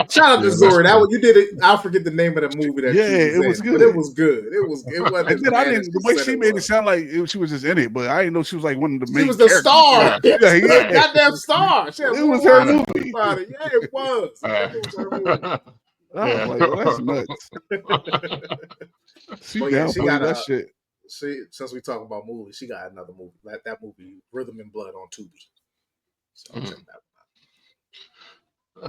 C: Shout out to Zori. That one, you did it. I'll forget the name of the movie that
B: it was good.
C: But it was good. It wasn't.
B: And then the way she made it sound like she was just in it, but I didn't know she was like one of the main.
C: She was the star.
B: Yeah.
C: Goddamn star.
B: It was her movie.
C: Yeah, it was. It was her movie.
B: I was like, that's nuts. She got that shit.
C: Since we talk about movies, she got another movie. That movie, Rhythm and Blood, on Tubi. So I'll check that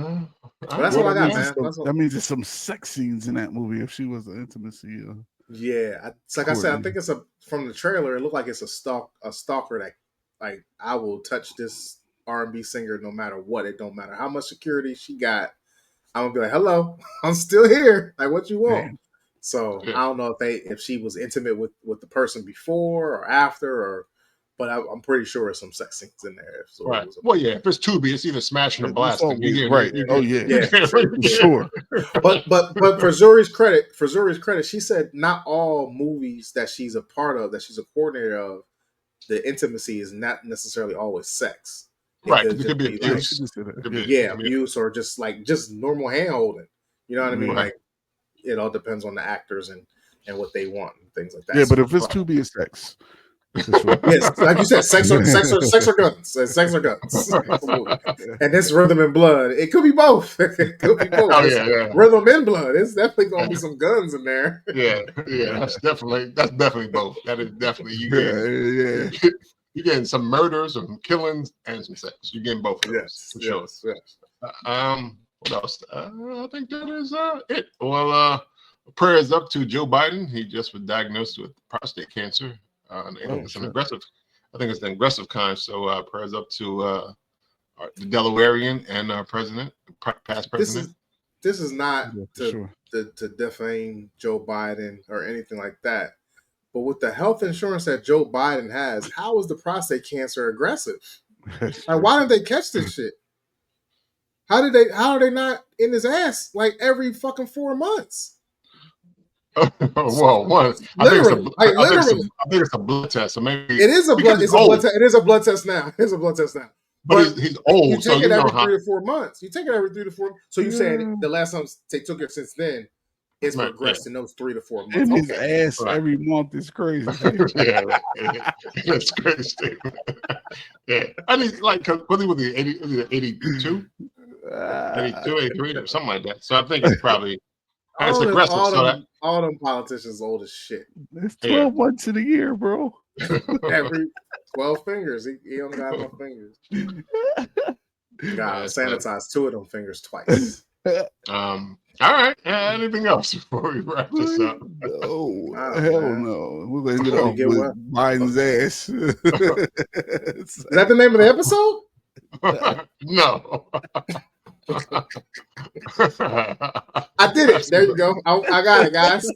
C: out. But that's all I got, man.
B: That means there's some sex scenes in that movie if she was an intimacy.
C: Yeah, it's like I said, I think it's from the trailer. It looked like it's a stalker that, like, I will touch this R&B singer no matter what. It don't matter how much security she got. I'm gonna be like, hello, I'm still here. Like, what you want? Man. So I don't know if she was intimate with the person before or after, but I'm pretty sure there's some sex scenes in there. So
E: right. Well, yeah. If it's Tubi, it's either smashing or blasting.
B: Right. Sure.
C: But for Zuri's credit, she said not all movies that she's a part of, that she's a coordinator of, the intimacy is not necessarily always sex.
E: It could be abuse.
C: Abuse or just normal hand holding. You know what I mean?
E: Right.
C: Like, it all depends on the actors and what they want and things like that.
B: Yeah, but if it's Tubi, it's sex.
C: Yes, like you said, sex or guns. Sex or guns. And this Rhythm and Blood, it could be both. It could be both. Rhythm and Blood. It's definitely gonna be some guns in there.
E: Yeah. That's definitely both. That is definitely you. You're getting some murders, some killings, and some sex. You're getting both of those.
C: Yes.
E: What else? I think that is it. Well, prayers up to Joe Biden. He just was diagnosed with prostate cancer. It's an aggressive. I think it's an aggressive kind. So prayers up to the Delawarean and past president.
C: This is not to defame Joe Biden or anything like that. But with the health insurance that Joe Biden has, how is the prostate cancer aggressive? Like, why didn't they catch this shit? How are they not in his ass like every fucking 4 months?
E: Well, one, I think it's a blood test. So maybe
C: it is a blood. It's a blood test. It is a blood test now. It's a blood test now.
E: but he's old,
C: you
E: so
C: take
E: you
C: it
E: know
C: every
E: how.
C: 3 to 4 months. You take it every 3 to 4. So you saying the last time they took it since then, it's
E: Right,
C: progressed in those 3 to 4 months.
B: And his
C: Okay.
B: ass every month is crazy.
E: Yeah, that's crazy. Yeah, I mean, like, what was he 82, 82, 83, or something like that. So I think it's probably it's aggressive. So that
C: All them politicians old as shit.
B: It's 12 months in a year, bro.
C: Every 12 fingers. He don't got enough fingers. Gotta sanitize 2 of them fingers twice.
E: All right. Anything else before we wrap this up?
B: No,
C: Nah,
B: hell
C: man.
B: no. We're gonna end it
C: Before you
B: off
C: get
B: with
C: what?
B: Biden's ass.
C: Is that the name of the episode?
E: No.
C: I did it. There you go. I got it, guys.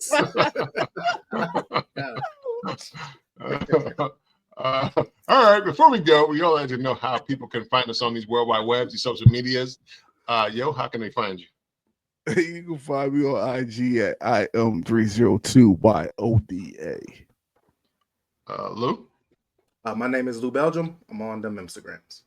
E: All right. Before we go, we all let you know how people can find us on these World Wide Webs, these social medias. How can they find you?
B: You can find me on IG at IM302YODA.
E: Lou?
C: My name is Lou Belgium. I'm on them Instagrams.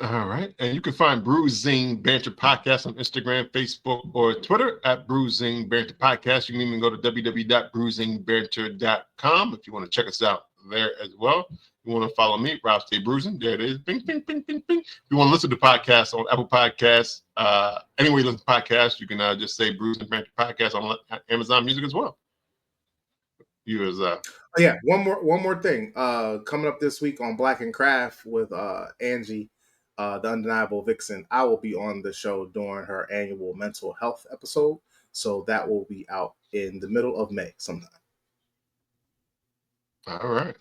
E: All right. And you can find Bruising Banter Podcast on Instagram, Facebook, or Twitter at Bruising Banter Podcast. You can even go to www.bruisingbanter.com if you want to check us out there as well. If you want to follow me, Rob Stay Bruising. There it is. Bing, bing, bing, bing, bing. If you want to listen to podcasts on Apple Podcasts, anywhere you listen to podcasts, you can just say Bruising Banter Podcast on Amazon Music as well.
C: Yeah, one more thing. Coming up this week on Black and Craft with Angie, the Undeniable Vixen. I will be on the show during her annual mental health episode, so that will be out in the middle of May sometime.
E: All right.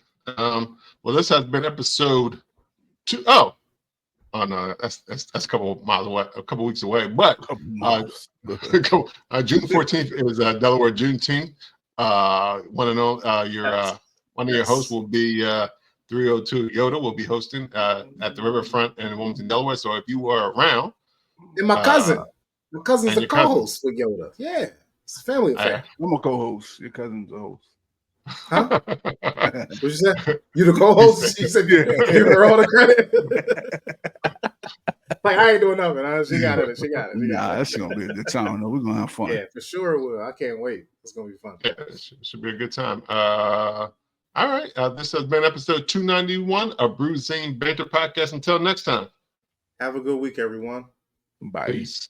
E: Well, this has been episode 2. Oh no, that's a couple miles away, a couple weeks away. But June 14th is Delaware Juneteenth. Want to know one of your hosts will be 302 Yoda will be hosting at the riverfront in Wilmington, Delaware. So if you are around,
C: and my cousin's the co-host with Yoda. Yeah, it's a family affair.
B: I'm a co-host. Your cousin's a host.
C: Huh? What you said? You the co-host? You said give her all the credit. Like I ain't doing nothing. She got it.
B: That's gonna be a good time. We're gonna have fun.
C: Yeah, for sure it will. I can't wait. It's gonna be fun.
E: Yeah, it should be a good time. All right. This has been episode 291 of Bruising Banter Podcast. Until next time.
C: Have a good week, everyone.
B: Bye.
E: Peace.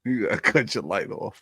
B: You gotta cut your light off.